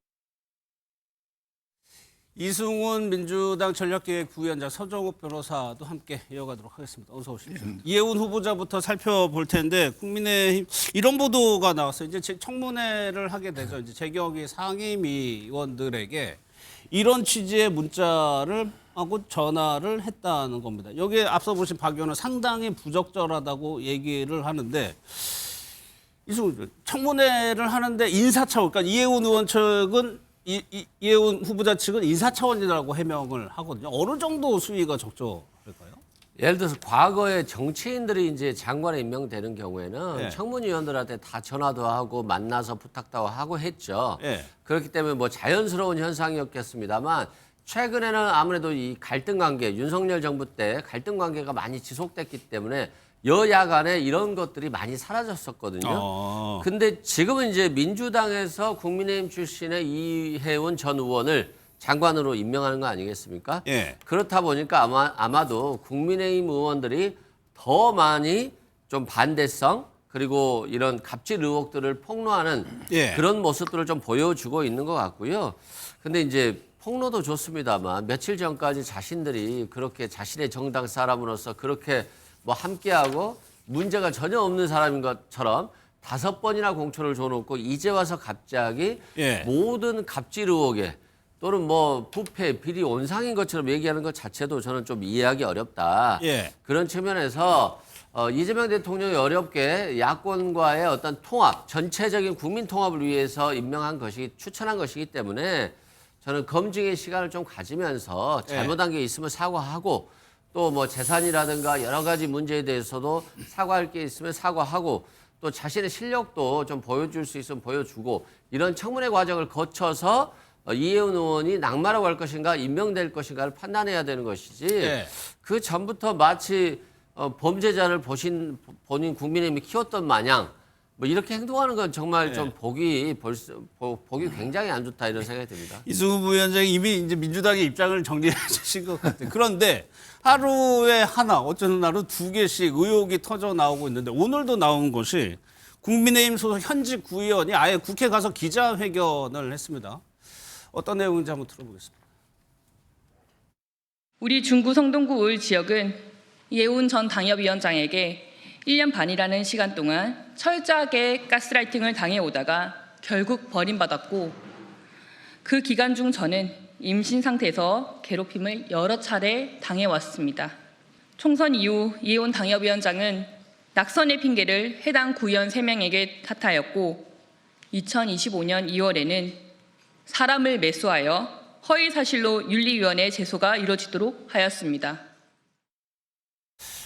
이승훈 민주당 전략기획부위원장 서정욱 변호사도 함께 이어가도록 하겠습니다. 어서 오십시오. 이해훈 후보자부터 살펴볼 텐데 국민의힘 이런 보도가 나왔어요. 이제 청문회를 하게 되죠. 이제 재경이 상임위원들에게 이런 취지의 문자를 하고 전화를 했다는 겁니다. 여기에 앞서 보신 박 의원은 상당히 부적절하다고 얘기를 하는데 이승훈 청문회를 하는데 인사차원, 그러니까 이해훈 의원 측은 이해훈 후보자 측은 인사차원이라고 해명을 하거든요. 어느 정도 수위가 적절할까요? 예를 들어서 과거에 정치인들이 이제 장관에 임명되는 경우에는 네. 청문위원들한테 다 전화도 하고 만나서 부탁도 하고 했죠. 네. 그렇기 때문에 뭐 자연스러운 현상이었겠습니다만 최근에는 아무래도 이 갈등 관계, 윤석열 정부 때 갈등 관계가 많이 지속됐기 때문에 여야 간에 이런 것들이 많이 사라졌었거든요. 근데 지금은 이제 민주당에서 국민의힘 출신의 이해훈 전 의원을 장관으로 임명하는 거 아니겠습니까? 예. 그렇다 보니까 아마도 국민의힘 의원들이 더 많이 좀 반대성 그리고 이런 갑질 의혹들을 폭로하는 그런 모습들을 좀 보여주고 있는 것 같고요. 근데 이제 폭로도 좋습니다만 며칠 전까지 자신들이 그렇게 자신의 정당 사람으로서 그렇게 뭐 함께하고 문제가 전혀 없는 사람인 것처럼 5번이나 공천을 줘놓고 이제 와서 갑자기 모든 갑질 의혹에 또는 뭐 부패, 비리, 온상인 것처럼 얘기하는 것 자체도 저는 좀 이해하기 어렵다. 그런 측면에서 이재명 대통령이 어렵게 야권과의 어떤 통합, 전체적인 국민 통합을 위해서 임명한 것이 추천한 것이기 때문에 저는 검증의 시간을 좀 가지면서 잘못한 게 있으면 사과하고 또 뭐 재산이라든가 여러 가지 문제에 대해서도 사과할 게 있으면 사과하고 또 자신의 실력도 좀 보여줄 수 있으면 보여주고 이런 청문회 과정을 거쳐서 이해훈 의원이 낙마라고 할 것인가 임명될 것인가를 판단해야 되는 것이지 그 전부터 마치 범죄자를 본인 국민의힘이 키웠던 마냥 뭐 이렇게 행동하는 건 정말 좀 보기 굉장히 안 좋다 이런 생각이 듭니다. 이승훈 부위원장이 이미 이제 민주당의 입장을 정리해 주신 것 같아요. 그런데 하루에 하나, 어쩌는 날은 2개씩 의혹이 터져 나오고 있는데 오늘도 나온 것이 국민의힘 소속 현직 구의원이 아예 국회 가서 기자회견을 했습니다. 어떤 내용인지 한번 들어보겠습니다. 우리 중구 성동구 을 지역은 이해훈 전 당협위원장에게 1년 반이라는 시간 동안 철저하게 가스라이팅을 당해오다가 결국 버림받았고 그 기간 중 저는 임신 상태에서 괴롭힘을 여러 차례 당해왔습니다. 총선 이후 이해훈 당협위원장은 낙선의 핑계를 해당 구의원 3명에게 탓하였고 2025년 2월에는 사람을 매수하여 허위사실로 윤리위원회 제소가 이루어지도록 하였습니다.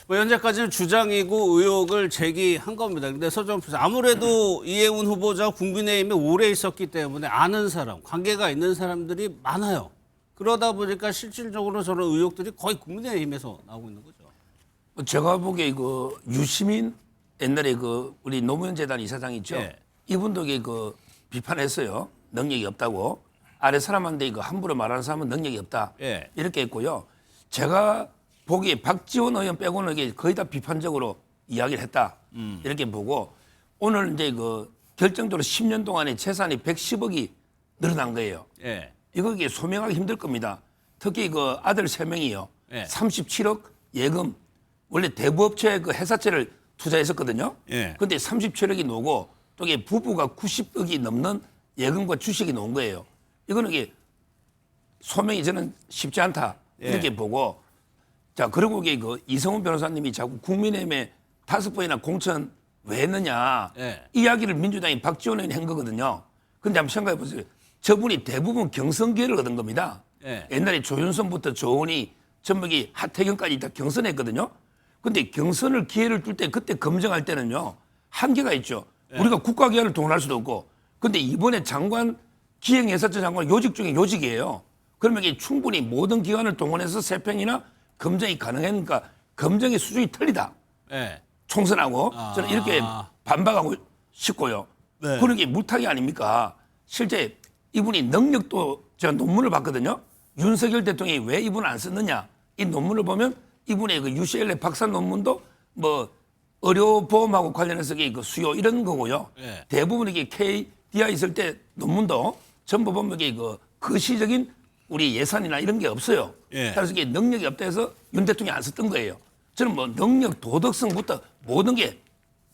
뭐 현재까지는 주장이고 의혹을 제기한 겁니다. 근데 서정훈 교수 아무래도 이해운 후보자 국민의힘에 오래 있었기 때문에 아는 사람, 관계가 있는 사람들이 많아요. 그러다 보니까 실질적으로 저런 의혹들이 거의 국민의힘에서 나오고 있는 거죠. 제가 보기에 그 유시민 옛날에 그 우리 노무현 재단 이사장 있죠. 예. 이분도 그 비판했어요. 능력이 없다고. 아래 사람한테 이거 함부로 말하는 사람은 능력이 없다. 예. 이렇게 했고요. 제가 보기에 박지원 의원 빼고는 이게 거의 다 비판적으로 이야기를 했다. 이렇게 보고 오늘 이제 그 결정적으로 10년 동안에 재산이 110억이 늘어난 거예요. 예. 이거 이게 소명하기 힘들 겁니다. 특히 그 아들 3명이요. 예. 37억 예금. 원래 대부업체에 그 회사채를 투자했었거든요. 예. 근데 37억이 나오고 또 이게 부부가 90억이 넘는 예금과 주식이 나온 거예요. 이거는 이게 소명이 저는 쉽지 않다. 이렇게 예. 보고 자, 그리고 이게 그 이성훈 변호사님이 자꾸 국민의힘에 5번이나 공천 왜 했느냐. 예. 이야기를 민주당이 박지원 의원이 한 거거든요. 근데 한번 생각해 보세요. 저분이 대부분 경선 기회를 얻은 겁니다. 예. 옛날에 조윤선부터 조은희, 전북이 하태경까지 다 경선했거든요. 근데 경선을 기회를 줄 때 그때 검증할 때는요. 한계가 있죠. 예. 우리가 국가기관을 동원할 수도 없고. 근데 이번에 장관, 기획예산처 장관 요직 중에 요직이에요. 그러면 이게 충분히 모든 기관을 동원해서 세평이나 검증이 가능하니까 검증의 수준이 틀리다. 예. 총선하고 저는 이렇게 반박하고 싶고요. 네. 그런 게 물타기 아닙니까? 실제 이분이 능력도 제가 논문을 봤거든요. 윤석열 대통령이 왜 이분을 안 썼느냐. 이 논문을 보면 이분의 그 UCLA 박사 논문도 뭐 의료보험하고 관련해서 그 수요 이런 거고요. 네. 대부분 이게 KDI 있을 때 논문도 전부 보면 이게 그 거시적인 우리 예산이나 이런 게 없어요. 예. 그래서 이게 능력이 없다 해서 윤 대통령이 안 썼던 거예요. 저는 뭐 능력, 도덕성부터 모든 게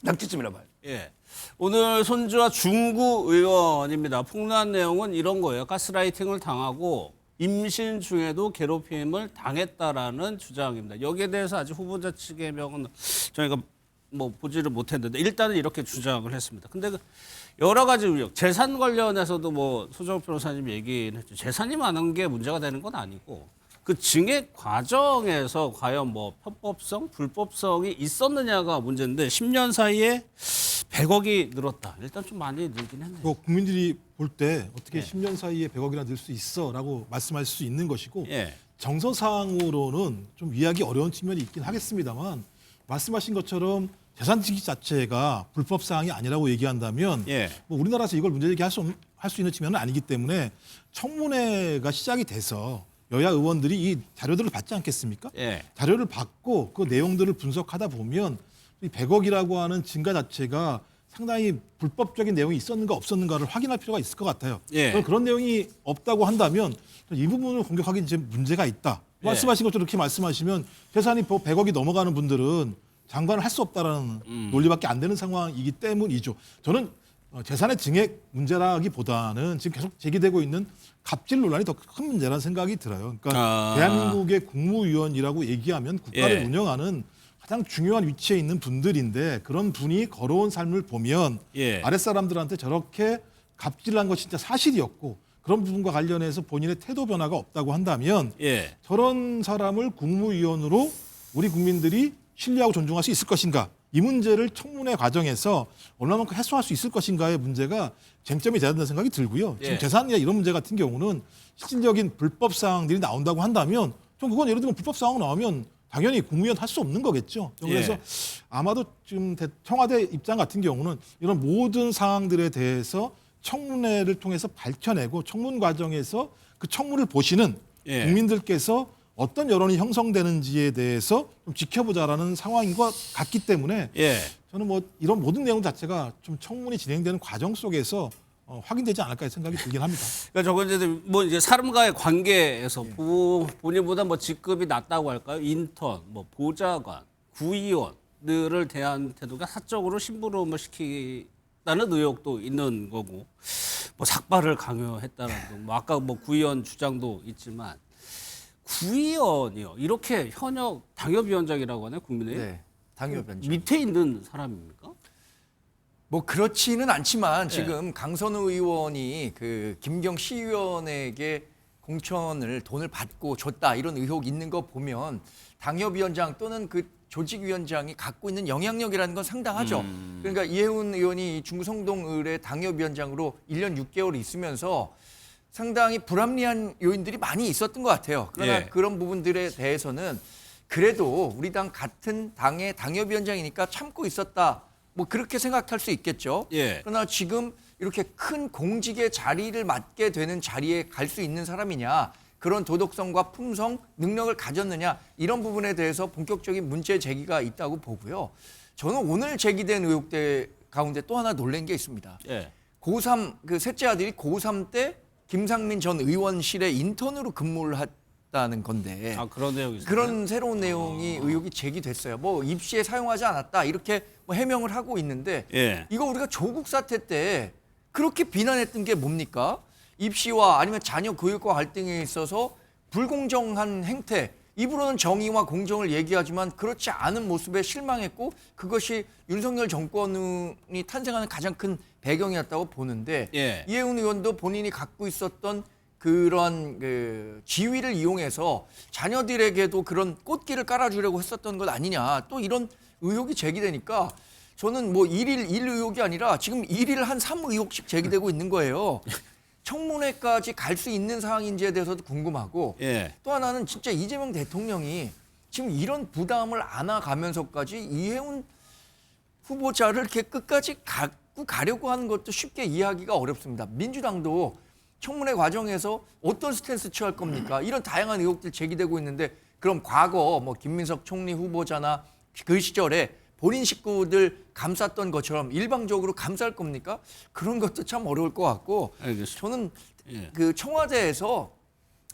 낙지점이라 봐요. 예. 오늘 손주와 중구 의원입니다. 폭로한 내용은 이런 거예요. 가스라이팅을 당하고 임신 중에도 괴롭힘을 당했다라는 주장입니다. 여기에 대해서 아직 후보자 측의 해명은 저희가 뭐 보지를 못했는데 일단은 이렇게 주장을 했습니다. 근데 그 여러 가지 의혹, 재산 관련해서도 뭐 소정욱 변호사님 얘기는 했죠. 재산이 많은 게 문제가 되는 건 아니고 그 증액 과정에서 과연 뭐 편법성, 불법성이 있었느냐가 문제인데 10년 사이에 100억이 늘었다. 일단 좀 많이 늘긴 했네요. 뭐 국민들이 볼 때 어떻게 10년 사이에 100억이나 늘 수 있어라고 말씀할 수 있는 것이고 예. 정서상으로는 좀 이해하기 어려운 측면이 있긴 하겠습니다만 말씀하신 것처럼 재산 증액 자체가 불법 사항이 아니라고 얘기한다면 예. 뭐 우리나라에서 이걸 문제 제기할 수 있는 측면은 아니기 때문에 청문회가 시작이 돼서 여야 의원들이 이 자료들을 받지 않겠습니까? 예. 자료를 받고 그 내용들을 분석하다 보면 이 100억이라고 하는 증가 자체가 상당히 불법적인 내용이 있었는가 없었는가를 확인할 필요가 있을 것 같아요. 예. 그런 내용이 없다고 한다면 이 부분을 공격하기는 이제 문제가 있다. 예. 말씀하신 것처럼 이렇게 말씀하시면 재산이 100억이 넘어가는 분들은 장관을 할 수 없다라는 논리밖에 안 되는 상황이기 때문이죠. 저는 재산의 증액 문제라기보다는 지금 계속 제기되고 있는 갑질 논란이 더 큰 문제라는 생각이 들어요. 그러니까 대한민국의 국무위원이라고 얘기하면 국가를 예. 운영하는 가장 중요한 위치에 있는 분들인데 그런 분이 걸어온 삶을 보면 예. 아랫사람들한테 저렇게 갑질한 거 진짜 사실이었고 그런 부분과 관련해서 본인의 태도 변화가 없다고 한다면 예. 저런 사람을 국무위원으로 우리 국민들이 신뢰하고 존중할 수 있을 것인가 이 문제를 청문회 과정에서 얼마만큼 해소할 수 있을 것인가의 문제가 쟁점이 돼야 된다는 생각이 들고요. 지금 예. 재산이나 이런 문제 같은 경우는 실질적인 불법 사항들이 나온다고 한다면 좀 그건 예를 들면 불법 사항 나오면 당연히 국무위원 할 수 없는 거겠죠. 그래서 예. 아마도 지금 청와대 입장 같은 경우는 이런 모든 사항들에 대해서 청문회를 통해서 밝혀내고 청문 과정에서 그 청문을 보시는 예. 국민들께서 어떤 여론이 형성되는지에 대해서 좀 지켜보자라는 상황인 것 같기 때문에 예. 저는 뭐 이런 모든 내용 자체가 좀 청문이 진행되는 과정 속에서 확인되지 않을까 생각이 들긴 합니다. 그러니까 저건 이제 뭐 이제 사람과의 관계에서 본인보다 뭐 직급이 낮다고 할까요? 인턴, 뭐 보좌관, 구의원들을 대한 태도가 사적으로 심부름을 시키다는 의혹도 있는 거고, 뭐 삭발을 강요했다는 등, 뭐 아까 뭐 구의원 주장도 있지만 구의원이요 이렇게 현역 당협위원장이라고 하네 국민의힘. 네, 당협위원장. 밑에 있는 사람입니까? 뭐 그렇지는 않지만 지금 강선우 의원이 그 김경 시의원에게 공천을 돈을 받고 줬다 이런 의혹 있는 거 보면 당협위원장 또는 그 조직위원장이 갖고 있는 영향력이라는 건 상당하죠. 그러니까 이해운 의원이 중구 성동을의 당협위원장으로 1년 6개월 있으면서 상당히 불합리한 요인들이 많이 있었던 것 같아요. 그러나 그런 부분들에 대해서는 그래도 우리 당 같은 당의 당협위원장이니까 참고 있었다. 뭐 그렇게 생각할 수 있겠죠. 그러나 지금 이렇게 큰 공직의 자리를 맡게 되는 자리에 갈 수 있는 사람이냐, 그런 도덕성과 품성, 능력을 가졌느냐, 이런 부분에 대해서 본격적인 문제 제기가 있다고 보고요. 저는 오늘 제기된 의혹들 가운데 또 하나 놀란 게 있습니다. 고3 그 셋째 아들이 고3 때 김상민 전 의원실에 인턴으로 근무를 했다는 건데, 그런 내용이 있어요? 그런 새로운 내용이 의혹이 제기됐어요. 뭐 입시에 사용하지 않았다 이렇게 뭐 해명을 하고 있는데, 이거 우리가 조국 사태 때 그렇게 비난했던 게 뭡니까? 입시와 아니면 자녀 교육과 갈등에 있어서 불공정한 행태, 입으로는 정의와 공정을 얘기하지만 그렇지 않은 모습에 실망했고, 그것이 윤석열 정권이 탄생하는 가장 큰 배경이었다고 보는데, 이해운 의원도 본인이 갖고 있었던 그런 그 지위를 이용해서 자녀들에게도 그런 꽃길을 깔아주려고 했었던 것 아니냐, 또 이런 의혹이 제기되니까 저는 뭐 1일 1 의혹이 아니라 지금 1일 한 3 의혹씩 제기되고 있는 거예요. 청문회까지 갈 수 있는 상황인지에 대해서도 궁금하고, 또 하나는 진짜 이재명 대통령이 지금 이런 부담을 안아가면서까지 이해운 후보자를 이렇게 끝까지 갖고 가려고 하는 것도 쉽게 이해하기가 어렵습니다. 민주당도 청문회 과정에서 어떤 스탠스 취할 겁니까? 이런 다양한 의혹들 제기되고 있는데, 그럼 과거 뭐 김민석 총리 후보자나 그 시절에 본인 식구들 감쌌던 것처럼 일방적으로 감쌀 겁니까? 그런 것도 참 어려울 것 같고, 저는 그 청와대에서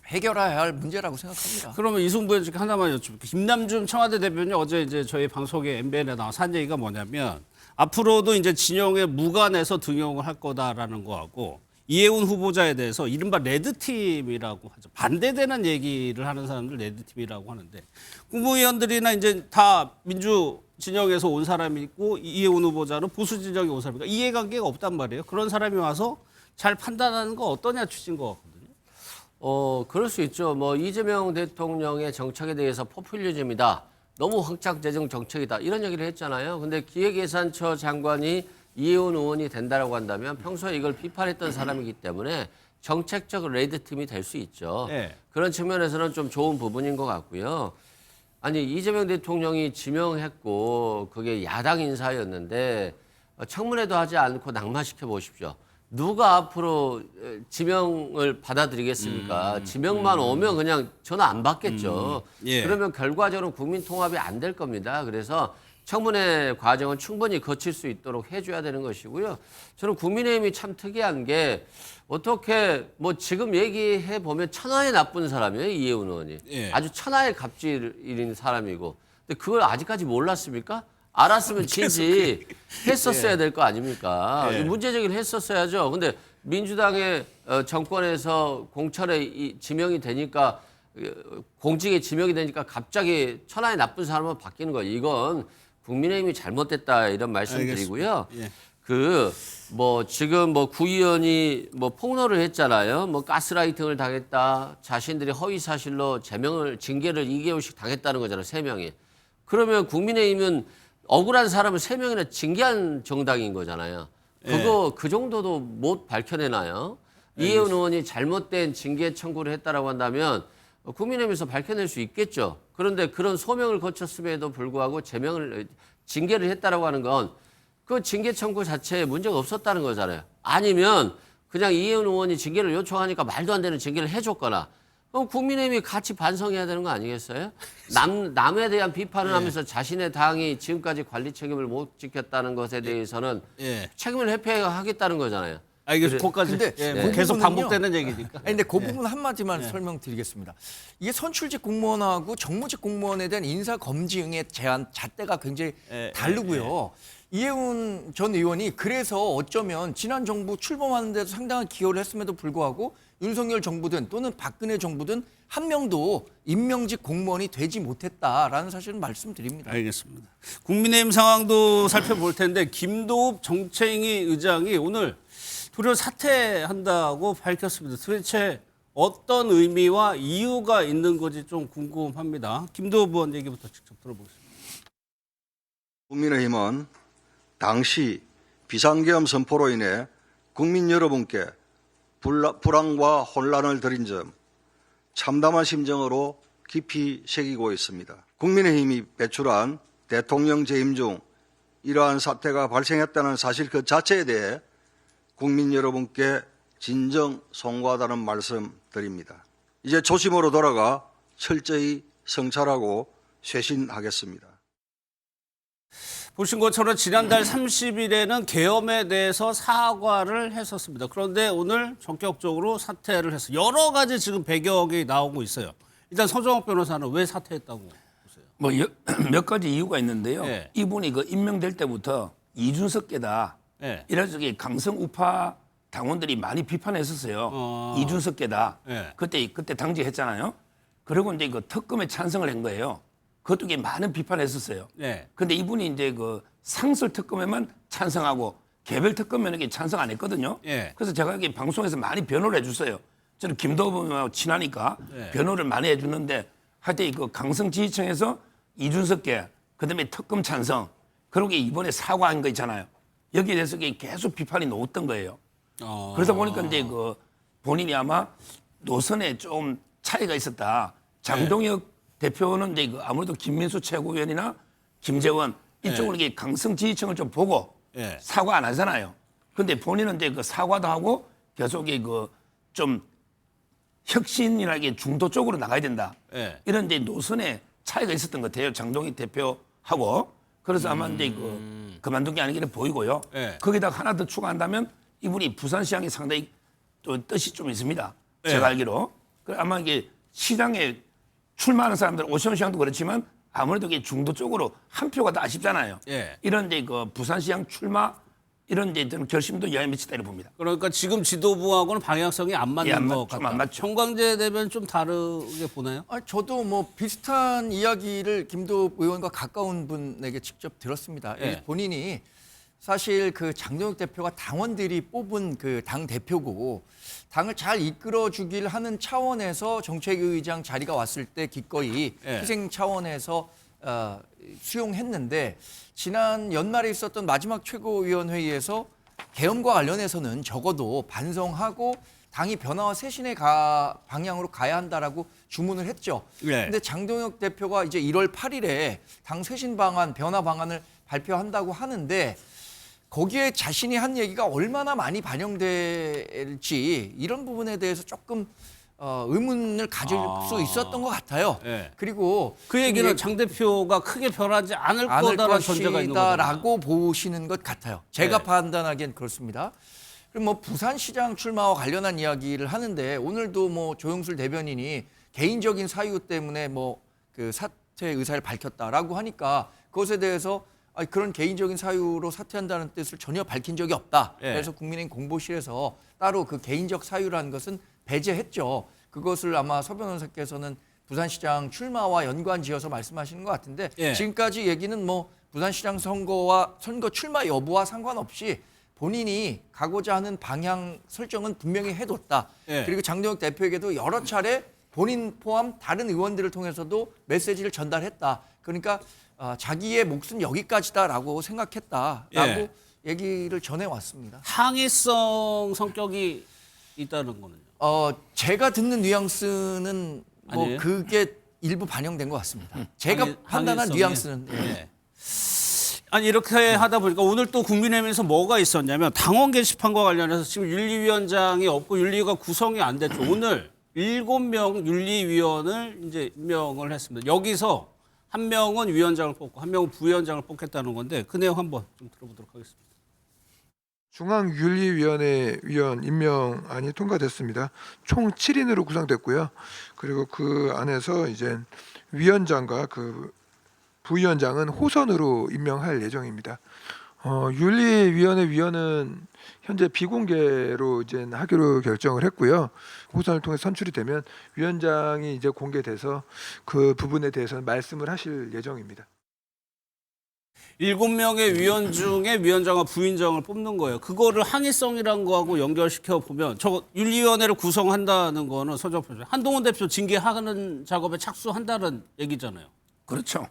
해결해야 할 문제라고 생각합니다. 그러면 이승부 의원께 하나만 여쭤볼게요. 김남중 청와대 대변인이 어제 이제 저희 방송에 MBN에 나와서 한 얘기가 뭐냐면, 앞으로도 이제 진영에 무관해서 등용을 할 거다라는 거하고, 이해운 후보자에 대해서 이른바 레드팀이라고 하죠. 반대되는 얘기를 하는 사람들 레드팀이라고 하는데, 국무위원들이나 이제 다 민주 진영에서 온 사람이 있고, 이해운 후보자는 보수 진영에 온 사람이니까 이해관계가 없단 말이에요. 그런 사람이 와서 잘 판단하는 거 어떠냐 취지인 것 같거든요. 그럴 수 있죠. 뭐 이재명 대통령의 정책에 대해서 포퓰리즘이다, 너무 확장재정 정책이다, 이런 얘기를 했잖아요. 근데 기획예산처 장관이 이해운 의원이 된다라고 한다면 평소에 이걸 비판했던 사람이기 때문에 정책적 레드팀이 될 수 있죠. 그런 측면에서는 좀 좋은 부분인 것 같고요. 아니, 이재명 대통령이 지명했고 그게 야당 인사였는데 청문회도 하지 않고 낙마시켜 보십시오. 누가 앞으로 지명을 받아들이겠습니까? 지명만 오면 그냥 전화 안 받겠죠. 그러면 결과적으로 국민 통합이 안 될 겁니다. 그래서 청문회 과정은 충분히 거칠 수 있도록 해줘야 되는 것이고요. 저는 국민의힘이 참 특이한 게, 어떻게 뭐 지금 얘기해 보면 천하의 나쁜 사람이에요, 이해운 의원이. 아주 천하의 갑질인 사람이고. 근데 그걸 아직까지 몰랐습니까? 알았으면 진지 했었어야 될 거 아닙니까? 문제 제기를 했었어야죠. 근데 민주당의 정권에서 공천에 지명이 되니까, 공직에 지명이 되니까 갑자기 천하의 나쁜 사람으로 바뀌는 거예요. 이건 국민의힘이 잘못됐다, 이런 말씀드리고요. 뭐 지금 뭐 구의원이 뭐 폭로를 했잖아요. 뭐 가스라이팅을 당했다, 자신들이 허위 사실로 징계를 2개월씩 당했다는 거잖아요, 3명이. 그러면 국민의힘은 억울한 사람을 3명이나 징계한 정당인 거잖아요. 그 정도도 못 밝혀내나요? 이해운 의원이 잘못된 징계 청구를 했다라고 한다면 국민의힘에서 밝혀낼 수 있겠죠. 그런데 그런 소명을 거쳤음에도 불구하고 징계를 했다라고 하는 건 그 징계 청구 자체에 문제가 없었다는 거잖아요. 아니면 그냥 이해운 의원이 징계를 요청하니까 말도 안 되는 징계를 해줬거나, 그럼 국민의힘이 같이 반성해야 되는 거 아니겠어요? 남에 대한 비판을 하면서 자신의 당이 지금까지 관리 책임을 못 지켰다는 것에 대해서는 책임을 회피하겠다는 거잖아요. 알겠습니다. 근데 계속 반복되는 얘기니까. 근데 그 부분 한마디만 설명드리겠습니다. 이게 선출직 공무원하고 정무직 공무원에 대한 인사 검증의 제한 잣대가 굉장히 다르고요. 이해운 전 의원이 그래서 어쩌면 지난 정부 출범하는 데도 상당한 기여를 했음에도 불구하고 윤석열 정부든 또는 박근혜 정부든 한 명도 임명직 공무원이 되지 못했다라는 사실은 말씀드립니다. 알겠습니다. 국민의힘 상황도 살펴볼 텐데, 김도읍 정책위 의장이 오늘 도리어 사퇴한다고 밝혔습니다. 도대체 어떤 의미와 이유가 있는 건지 좀 궁금합니다. 김도우 의원 얘기부터 직접 들어보겠습니다. 국민의힘은 당시 비상계엄 선포로 인해 국민 여러분께 불안과 혼란을 드린 점 참담한 심정으로 깊이 새기고 있습니다. 국민의힘이 배출한 대통령 재임 중 이러한 사태가 발생했다는 사실 그 자체에 대해 국민 여러분께 진정 송구하다는 말씀 드립니다. 이제 초심으로 돌아가 철저히 성찰하고 쇄신하겠습니다. 보신 것처럼 지난달 30일에는 계엄에 대해서 사과를 했었습니다. 그런데 오늘 전격적으로 사퇴를 했어요. 여러 가지 지금 배경이 나오고 있어요. 일단 서정욱 변호사는 왜 사퇴했다고 보세요? 뭐 몇 가지 이유가 있는데요. 네. 이분이 그 임명될 때부터 이준석계다. 네. 이런 쪽에 강성 우파 당원들이 많이 비판했었어요. 이준석계다. 네. 그때 당직했잖아요. 그리고 이제 그 특검에 찬성을 한 거예요. 그쪽에 많은 비판했었어요. 네. 근데 이분이 이제 그 상설 특검에만 찬성하고 개별 특검에는 찬성 안 했거든요. 네. 그래서 제가 여기 방송에서 많이 변호를 해줬어요. 저는 김도우 의원하고 친하니까 네. 변호를 많이 해주는데 하여튼 그 강성 지지층에서 이준석계 그다음에 특검 찬성 그러고 이번에 사과한 거 있잖아요. 여기에 대해서 계속 비판이 나왔던 거예요. 그러다 보니까 이제 그 본인이 아마 노선에 좀 차이가 있었다. 장동혁 대표는 이제 그 아무래도 김민수 최고위원이나 김재원 이쪽으로 이게 강성 지지층을 좀 보고 사과 안 하잖아요. 근데 본인은 이제 그 사과도 하고 계속 그 좀 혁신이나 이게 중도 쪽으로 나가야 된다. 이런 이제 노선에 차이가 있었던 것 같아요. 장동혁 대표하고. 그래서 아마 이제 그 그만둔 게 아니기는 보이고요. 거기다가 하나 더 추가한다면 이분이 부산시장이 상당히 또 뜻이 좀 있습니다. 제가 알기로. 아마 이게 시장에 출마하는 사람들 오션시장도 그렇지만 아무래도 이게 중도 쪽으로 한 표가 더 아쉽잖아요. 이런 이제 그 부산시장 출마 이런 이제 저는 결심도 영향을 미치다 이렇게 봅니다. 그러니까 지금 지도부하고는 방향성이 안 맞는 것 같다. 안 맞죠. 정광재 대변인 좀 다르게 보나요? 저도 뭐 비슷한 이야기를 김도우 의원과 가까운 분에게 직접 들었습니다. 본인이 사실 그 장동혁 대표가 당원들이 뽑은 그 당 대표고 당을 잘 이끌어 주길 하는 차원에서 정책의장 자리가 왔을 때 기꺼이 희생 차원에서 수용했는데 지난 연말에 있었던 마지막 최고위원회의에서 계엄과 관련해서는 적어도 반성하고 당이 변화와 쇄신의 방향으로 가야 한다라고 주문을 했죠. 그런데 장동혁 대표가 이제 1월 8일에 당 쇄신 방안, 변화 방안을 발표한다고 하는데 거기에 자신이 한 얘기가 얼마나 많이 반영될지 이런 부분에 대해서 조금 의문을 가질 수 있었던 것 같아요. 그리고 그 얘기는 장 대표가 크게 변하지 않을 거다라는 전제가 있는 거다라고 보시는 것 같아요. 제가 판단하기엔 그렇습니다. 그럼 뭐 부산시장 출마와 관련한 이야기를 하는데 오늘도 뭐 조영술 대변인이 개인적인 사유 때문에 뭐 그 사퇴 의사를 밝혔다라고 하니까 그것에 대해서 그런 개인적인 사유로 사퇴한다는 뜻을 전혀 밝힌 적이 없다. 그래서 국민의힘 공보실에서 따로 그 개인적 사유라는 것은 배제했죠. 그것을 아마 서 변호사께서는 부산시장 출마와 연관지어서 말씀하시는 것 같은데 지금까지 얘기는 뭐 부산시장 선거 출마 여부와 상관없이 본인이 가고자 하는 방향 설정은 분명히 해뒀다. 그리고 장동혁 대표에게도 여러 차례 본인 포함 다른 의원들을 통해서도 메시지를 전달했다. 그러니까 자기의 몫은 여기까지다라고 생각했다라고 얘기를 전해왔습니다. 항의성 성격이 있다는 거는요? 제가 듣는 뉘앙스는 뭐 아니에요? 그게 일부 반영된 것 같습니다. 제가 판단한 뉘앙스는. 아니 이렇게 하다 보니까 오늘 또 국민의힘에서 뭐가 있었냐면 당원 게시판과 관련해서 지금 윤리위원장이 없고 윤리위가 구성이 안 됐죠. 오늘 7명 윤리위원을 이제 임명을 했습니다. 여기서 한 명은 위원장을 뽑고 한 명은 부위원장을 뽑겠다는 건데 그 내용 한번 좀 들어보도록 하겠습니다. 중앙윤리위원회 위원 임명안이 통과됐습니다. 총 7인으로 구성됐고요. 그리고 그 안에서 이제 위원장과 그 부위원장은 호선으로 임명할 예정입니다. 윤리위원회 위원은 현재 비공개로 이제 하기로 결정을 했고요. 호선을 통해 선출이 되면 위원장이 이제 공개돼서 그 부분에 대해서는 말씀을 하실 예정입니다. 7명의 위원 중에 위원장과 부위원장을 뽑는 거예요. 그거를 항의성이란 거하고 연결시켜 보면 저 윤리위원회를 구성한다는 거는 서정표 한동훈 대표 징계하는 작업에 착수한다는 얘기잖아요. 그렇죠.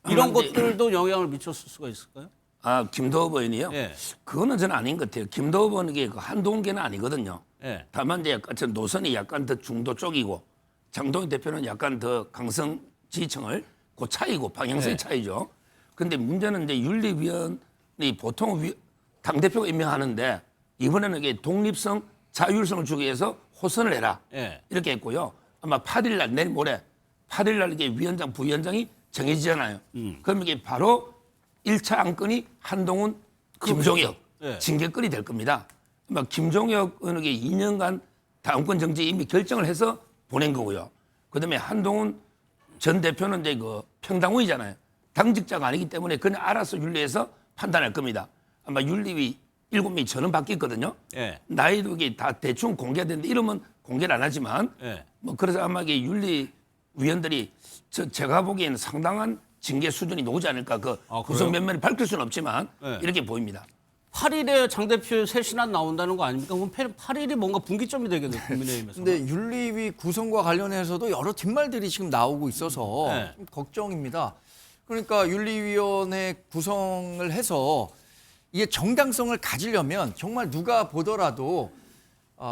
이런 것들도 영향을 미쳤을 수가 있을까요? 아, 김도읍 의원이요? 예. 그거는 저는 아닌 것 같아요. 김도읍 의원이 그 한동계는 아니거든요. 예. 다만 이제 약간 저 노선이 약간 더 중도 쪽이고 장동희 대표는 약간 더 강성 지지층을 그 차이고 방향성의 예. 차이죠. 근데 문제는 이제 윤리위원이 보통 당대표가 임명하는데 이번에는 이게 독립성, 자율성을 주기 위해서 호선을 해라. 예. 이렇게 했고요. 아마 8일 날, 내일 모레 8일 날 이게 위원장, 부위원장이 정해지잖아요. 그럼 이게 바로 1차 안건이 한동훈, 김종혁 예. 징계건이 될 겁니다. 아마 김종혁 의원에게 2년간 당권 정지 이미 결정을 해서 보낸 거고요. 그다음에 한동훈 전 대표는 이제 그 평당원이잖아요. 당직자가 아니기 때문에 그냥 알아서 윤리에서 판단할 겁니다. 아마 윤리위 7명이 전원 바뀌었거든요. 예. 나이도 이게 다 대충 공개되는데 이름은 공개를 안 하지만 예. 뭐 그래서 아마 이게 윤리위원들이 제가 보기에는 상당한 징계 수준이 나오지 않을까. 그 구성 면면을 밝힐 수는 없지만 예. 이렇게 보입니다. 8일에 장 대표 쇄신안 나온다는 거 아닙니까? 그럼 8일이 뭔가 분기점이 되겠네요. 국민의힘에서. 근데 윤리위 구성과 관련해서도 여러 뒷말들이 지금 나오고 있어서 네. 좀 걱정입니다. 그러니까 윤리위원회 구성을 해서 이게 정당성을 가지려면 정말 누가 보더라도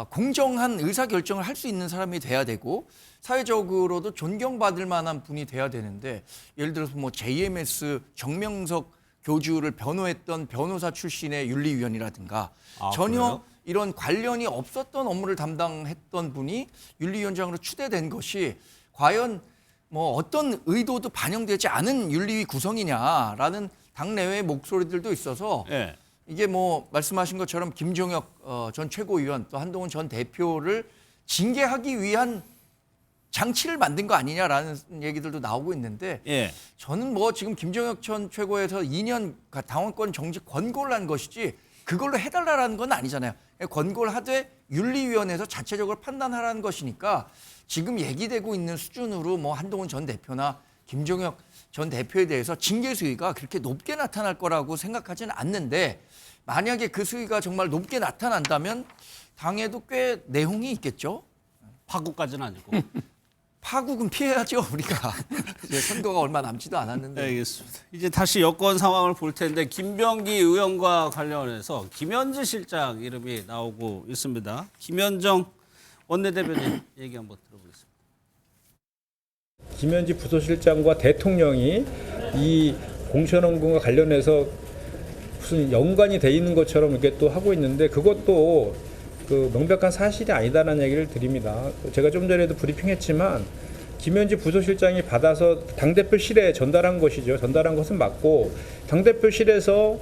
공정한 의사결정을 할 수 있는 사람이 돼야 되고 사회적으로도 존경받을 만한 분이 돼야 되는데 예를 들어서 뭐 JMS 정명석 교주를 변호했던 변호사 출신의 윤리위원이라든가 전혀 그래요? 이런 관련이 없었던 업무를 담당했던 분이 윤리위원장으로 추대된 것이 과연 뭐 어떤 의도도 반영되지 않은 윤리위 구성이냐라는 당내외의 목소리들도 있어서 예. 이게 뭐 말씀하신 것처럼 김종혁 전 최고위원 또 한동훈 전 대표를 징계하기 위한 장치를 만든 거 아니냐라는 얘기들도 나오고 있는데 예. 저는 뭐 지금 김종혁 전 최고에서 2년 당원권 정지 권고를 한 것이지 그걸로 해달라는 건 아니잖아요. 권고를 하되 윤리위원회에서 자체적으로 판단하라는 것이니까 지금 얘기되고 있는 수준으로 뭐 한동훈 전 대표나 김종혁 전 대표에 대해서 징계 수위가 그렇게 높게 나타날 거라고 생각하지는 않는데 만약에 그 수위가 정말 높게 나타난다면 당에도 꽤 내홍이 있겠죠. 파국까지는 아니고. 파국은 피해야죠 우리가. 이제 선거가 얼마 남지도 않았는데. 알겠습니다. 이제 다시 여권 상황을 볼 텐데 김병기 의원과 관련해서 김현지 실장 이름이 나오고 있습니다. 김현정 원내대변인 얘기 한번 들어보겠습니다. 김현지 부서실장과 대통령이 이 공천원금과 관련해서 무슨 연관이 돼 있는 것처럼 이렇게 또 하고 있는데 그것도 그 명백한 사실이 아니다라는 얘기를 드립니다. 제가 좀 전에도 브리핑했지만 김현지 부서실장이 받아서 당대표실에 전달한 것이죠. 전달한 것은 맞고 당대표실에서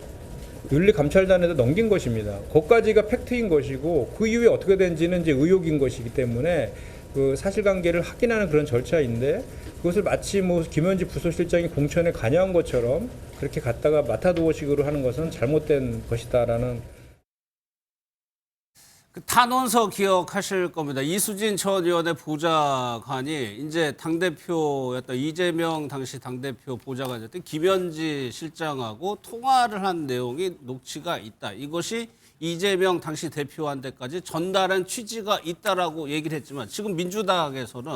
윤리감찰단에다 넘긴 것입니다. 그것까지가 팩트인 것이고 그 이후에 어떻게 된지는 이제 의혹인 것이기 때문에 그 사실관계를 확인하는 그런 절차인데 그것을 마치 뭐 김현지 부서실장이 공천에 관여한 것처럼 그렇게 갖다가 맡아두어식으로 하는 것은 잘못된 것이다라는. 그 탄원서 기억하실 겁니다. 이수진 전 의원의 보좌관이 이제 당대표였던 이재명 당시 당대표 보좌관이었던 김현지 실장하고 통화를 한 내용이 녹취가 있다. 이것이 이재명 당시 대표한테까지 전달한 취지가 있다라고 얘기를 했지만 지금 민주당에서는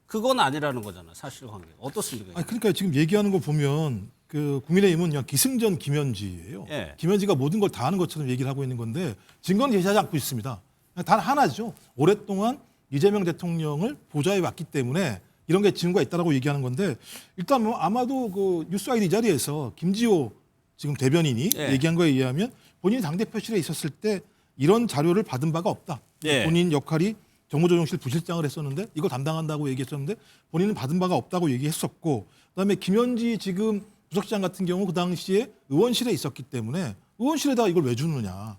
그건 아니라는 거잖아요. 사실관계. 어떻습니까? 아니, 그러니까 지금 얘기하는 거 보면 그 국민의힘은 그냥 기승전 김현지예요. 예. 김현지가 모든 걸 다 하는 것처럼 얘기를 하고 있는 건데 증거는 제시하지 않고 있습니다. 단 하나죠. 오랫동안 이재명 대통령을 보좌해 왔기 때문에 이런 게 증거가 있다라고 얘기하는 건데 일단 뭐 아마도 그 뉴스아이디 자리에서 김지호 지금 대변인이 예. 얘기한 거에 의하면 본인이 당대표실에 있었을 때 이런 자료를 받은 바가 없다. 예. 본인 역할이 정무조정실 부실장을 했었는데 이거 담당한다고 얘기했었는데 본인은 받은 바가 없다고 얘기했었고 그다음에 김현지 지금 부석장 같은 경우 그 당시에 의원실에 있었기 때문에 의원실에다 이걸 왜 주느냐.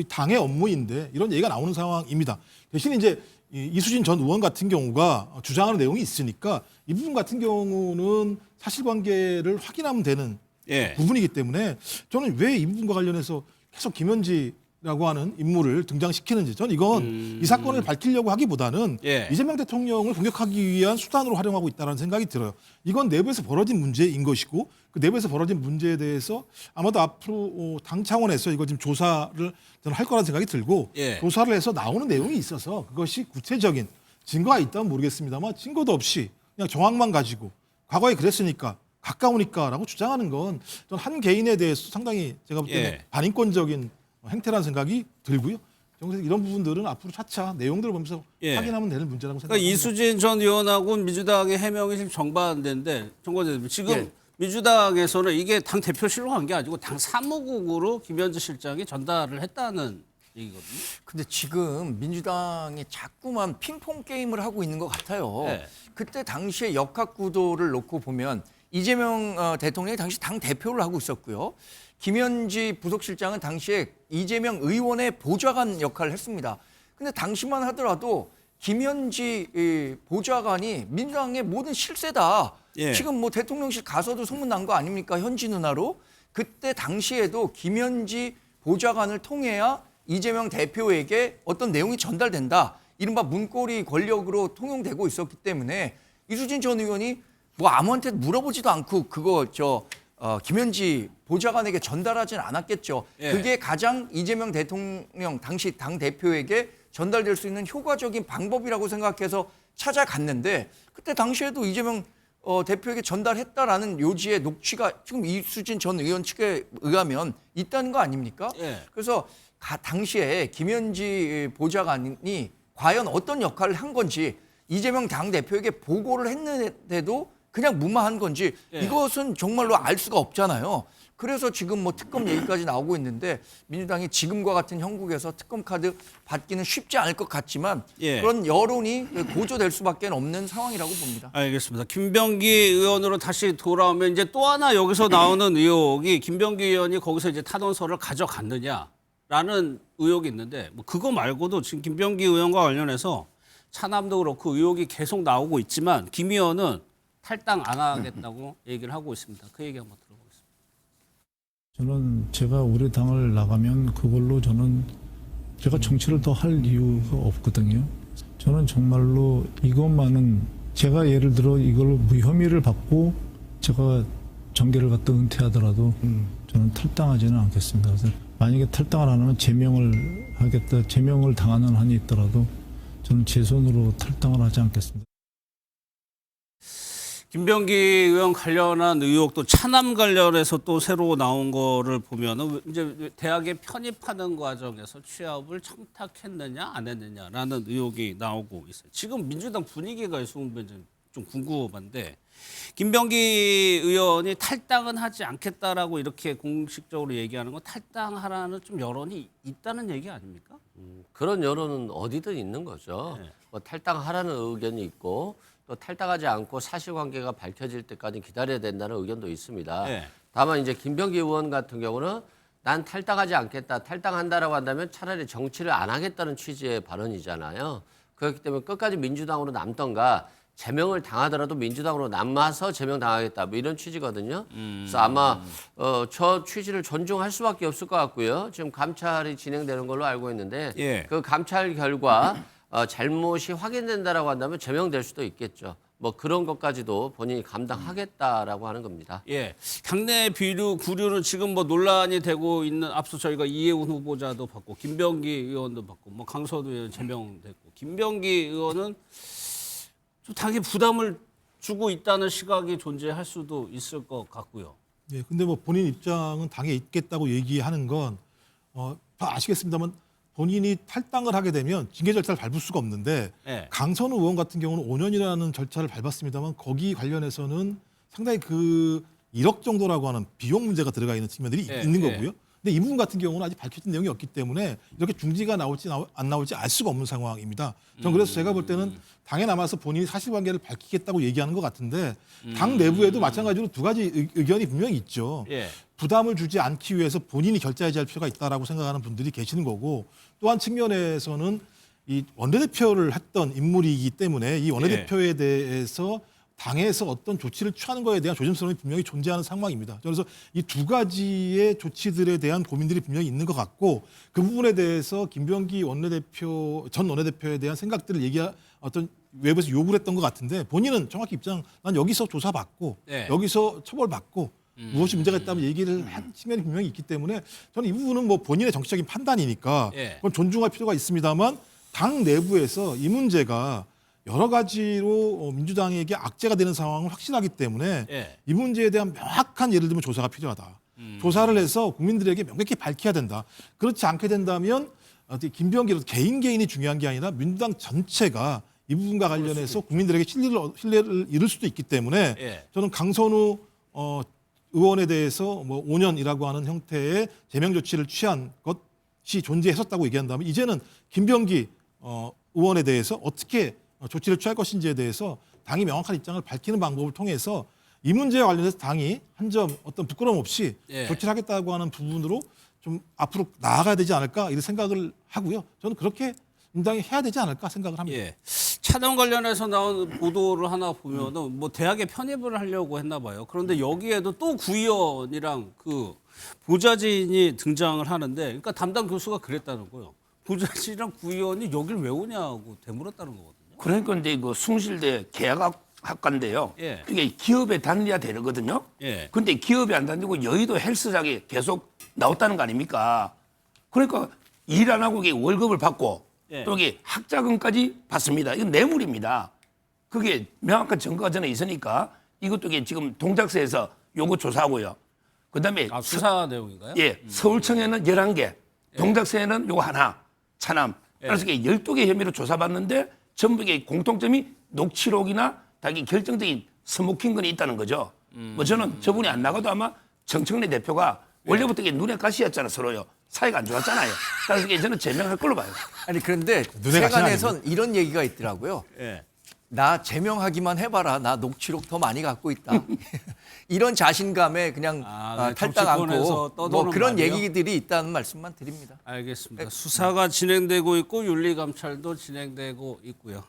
당의 업무인데 이런 얘기가 나오는 상황입니다. 대신 이제 이수진 전 의원 같은 경우가 주장하는 내용이 있으니까 이 부분 같은 경우는 사실관계를 확인하면 되는 예. 부분이기 때문에 저는 왜 이 부분과 관련해서 계속 김현지 라고 하는 인물을 등장시키는지 저는 이건 이 사건을 밝히려고 하기보다는 예. 이재명 대통령을 공격하기 위한 수단으로 활용하고 있다는 생각이 들어요. 이건 내부에서 벌어진 문제인 것이고 그 내부에서 벌어진 문제에 대해서 아마도 앞으로 당 차원에서 이거 지금 조사를 저는 할 거라는 생각이 들고 예. 조사를 해서 나오는 내용이 있어서 그것이 구체적인 증거가 있다면 모르겠습니다만 증거도 없이 그냥 정황만 가지고 과거에 그랬으니까 가까우니까라고 주장하는 건 전 한 개인에 대해서 상당히 제가 볼 때는 예. 반인권적인 행태라는 생각이 들고요. 그래서 이런 부분들은 앞으로 차차 내용들을 보면서 예. 확인하면 되는 문제라고 그러니까 생각합니다. 이수진 전 의원하고 민주당의 해명이 지금 정반대인데 정반대 지금 예. 민주당에서는 이게 당 대표실로 간 게 아니고 당 사무국으로 김현지 실장이 전달을 했다는 얘기거든요. 근데 지금 민주당이 자꾸만 핑퐁 게임을 하고 있는 것 같아요. 네. 그때 당시에 역학 구도를 놓고 보면 이재명 대통령이 당시 당 대표를 하고 있었고요. 김현지 부속실장은 당시에 이재명 의원의 보좌관 역할을 했습니다. 근데 당시만 하더라도 김현지 보좌관이 민주당의 모든 실세다. 예. 지금 뭐 대통령실 가서도 소문난 거 아닙니까? 현지 누나로. 그때 당시에도 김현지 보좌관을 통해야 이재명 대표에게 어떤 내용이 전달된다. 이른바 문고리 권력으로 통용되고 있었기 때문에 이수진 전 의원이 뭐 아무한테 물어보지도 않고 그거 김현지 보좌관에게 전달하진 않았겠죠. 예. 그게 가장 이재명 대통령 당시 당 대표에게 전달될 수 있는 효과적인 방법이라고 생각해서 찾아갔는데 그때 당시에도 이재명 대표에게 전달했다라는 요지의 녹취가 지금 이수진 전 의원 측에 의하면 있다는 거 아닙니까? 예. 그래서 당시에 김현지 보좌관이 과연 어떤 역할을 한 건지 이재명 당대표에게 보고를 했는데도 그냥 무마한 건지 예. 이것은 정말로 알 수가 없잖아요. 그래서 지금 뭐 특검 얘기까지 나오고 있는데 민주당이 지금과 같은 형국에서 특검 카드 받기는 쉽지 않을 것 같지만 예. 그런 여론이 고조될 수밖에 없는 상황이라고 봅니다. 알겠습니다. 김병기 의원으로 다시 돌아오면 이제 또 하나 여기서 나오는 의혹이 김병기 의원이 거기서 이제 탄원서를 가져갔느냐라는 의혹이 있는데 뭐 그거 말고도 지금 김병기 의원과 관련해서 차남도 그렇고 의혹이 계속 나오고 있지만 김 의원은 탈당 안 하겠다고 얘기를 하고 있습니다. 그 얘기 한번 들어보겠습니다. 저는 제가 우리 당을 나가면 그걸로 저는 제가 정치를 더 할 이유가 없거든요. 저는 정말로 이것만은 제가 예를 들어 이걸 무혐의를 받고 제가 정계를 갖다 은퇴하더라도 저는 탈당하지는 않겠습니다. 그래서 만약에 탈당을 안 하면 제명을 하겠다, 제명을 당하는 한이 있더라도 저는 제 손으로 탈당을 하지 않겠습니다. 김병기 의원 관련한 의혹도 차남 관련해서 또 새로 나온 거를 보면은 이제 대학에 편입하는 과정에서 취업을 청탁했느냐 안 했느냐라는 의혹이 나오고 있어요. 지금 민주당 분위기가 좀 궁금한데 김병기 의원이 탈당은 하지 않겠다라고 이렇게 공식적으로 얘기하는 건 탈당하라는 좀 여론이 있다는 얘기 아닙니까? 그런 여론은 어디든 있는 거죠. 네. 뭐 탈당하라는 의견이 있고 또 탈당하지 않고 사실관계가 밝혀질 때까지 기다려야 된다는 의견도 있습니다. 네. 다만 이제 김병기 의원 같은 경우는 난 탈당하지 않겠다, 탈당한다라고 한다면 차라리 정치를 안 하겠다는 취지의 발언이잖아요. 그렇기 때문에 끝까지 민주당으로 남던가 제명을 당하더라도 민주당으로 남아서 제명당하겠다 뭐 이런 취지거든요. 그래서 아마 저 취지를 존중할 수밖에 없을 것 같고요. 지금 감찰이 진행되는 걸로 알고 있는데 예. 그 감찰 결과 잘못이 확인된다라고 한다면 제명될 수도 있겠죠. 뭐 그런 것까지도 본인이 감당하겠다라고 하는 겁니다. 예, 당내 비류 구류는 지금 뭐 논란이 되고 있는 앞서 저희가 이해운 후보자도 받고 김병기 의원도 받고 뭐 강서도 의원 제명됐고 김병기 의원은 좀 당에 부담을 주고 있다는 시각이 존재할 수도 있을 것 같고요. 예, 근데 뭐 본인 입장은 당에 있겠다고 얘기하는 건 다 아시겠습니다만 본인이 탈당을 하게 되면 징계 절차를 밟을 수가 없는데 예. 강선우 의원 같은 경우는 5년이라는 절차를 밟았습니다만 거기 관련해서는 상당히 그 1억 정도라고 하는 비용 문제가 들어가 있는 측면들이 예, 있는 예. 거고요. 근데 이 부분 같은 경우는 아직 밝혀진 내용이 없기 때문에 이렇게 중지가 나올지 안 나올지 알 수가 없는 상황입니다. 저는 그래서 제가 볼 때는 당에 남아서 본인이 사실관계를 밝히겠다고 얘기하는 것 같은데 당 내부에도 마찬가지로 두 가지 의견이 분명히 있죠. 예. 부담을 주지 않기 위해서 본인이 결자해지할 필요가 있다라고 생각하는 분들이 계시는 거고 또 한 측면에서는 이 원내대표를 했던 인물이기 때문에 이 원내대표에 대해서 당에서 어떤 조치를 취하는 것에 대한 조심스러움이 분명히 존재하는 상황입니다. 그래서 이 두 가지의 조치들에 대한 고민들이 분명히 있는 것 같고 그 부분에 대해서 김병기 전 원내대표에 대한 생각들을 어떤 외부에서 요구를 했던 것 같은데 본인은 정확히 난 여기서 조사받고 네. 여기서 처벌받고 무엇이 문제가 있다면 얘기를 한 측면이 분명히 있기 때문에 저는 이 부분은 뭐 본인의 정치적인 판단이니까 예. 그건 존중할 필요가 있습니다만 당 내부에서 이 문제가 여러 가지로 민주당에게 악재가 되는 상황을 확신하기 때문에 예. 이 문제에 대한 명확한 예를 들면 조사가 필요하다. 조사를 해서 국민들에게 명백히 밝혀야 된다. 그렇지 않게 된다면 김병기 개인이 중요한 게 아니라 민주당 전체가 이 부분과 관련해서 국민들에게 신뢰를 잃을 수도 있기 때문에 예. 저는 강선우 의원에 대해서 뭐 5년이라고 하는 형태의 제명 조치를 취한 것이 존재했었다고 얘기한다면 이제는 김병기 의원에 대해서 어떻게 조치를 취할 것인지에 대해서 당이 명확한 입장을 밝히는 방법을 통해서 이 문제와 관련해서 당이 한 점 어떤 부끄러움 없이 예. 조치를 하겠다고 하는 부분으로 좀 앞으로 나아가야 되지 않을까 이런 생각을 하고요. 저는 그렇게 민당이 해야 되지 않을까 생각을 합니다. 예. 차량 관련해서 나온 보도를 하나 보면은 뭐 대학에 편입을 하려고 했나 봐요. 그런데 여기에도 또 구의원이랑 그 보좌진이 등장을 하는데, 그러니까 담당 교수가 그랬다는 거예요. 보좌진이랑 구의원이 여길 왜 오냐고 되물었다는 거거든요. 그러니까 이제 그 숭실대 계약학과인데요. 예. 이게 기업에 다녀야 되거든요. 예. 근데 기업에 안 다니고 여의도 헬스장에 계속 나왔다는 거 아닙니까? 그러니까 일 안 하고 이게 월급을 받고 예. 또 이게 학자금까지 받습니다. 이건 뇌물입니다. 그게 명확한 증거가 전에 있으니까 이것도 이게 지금 동작서에서 요거 조사하고요. 그다음에 수사 내용인가요? 예, 서울청에는 11개, 동작서에는 요거 하나, 차남. 그래서 이게 12개 혐의로 조사받는데 전부 이게 공통점이 녹취록이나 자기 결정적인 스모킹건이 있다는 거죠. 뭐 저는 저분이 안 나가도 아마 정청래 대표가 원래부터 이게 눈에 가시였잖아, 서로요. 사이가 안 좋았잖아요. 그래서 이게 저는 제명할 걸로 봐요. 아니 그런데 세간에선 이런 얘기가 있더라고요. 예. 나 제명하기만 해봐라. 나 녹취록 더 많이 갖고 있다. 이런 자신감에 그냥 탈당 않고 뭐 그런 말이요? 얘기들이 있다는 말씀만 드립니다. 알겠습니다. 수사가 진행되고 있고 윤리감찰도 진행되고 있고요.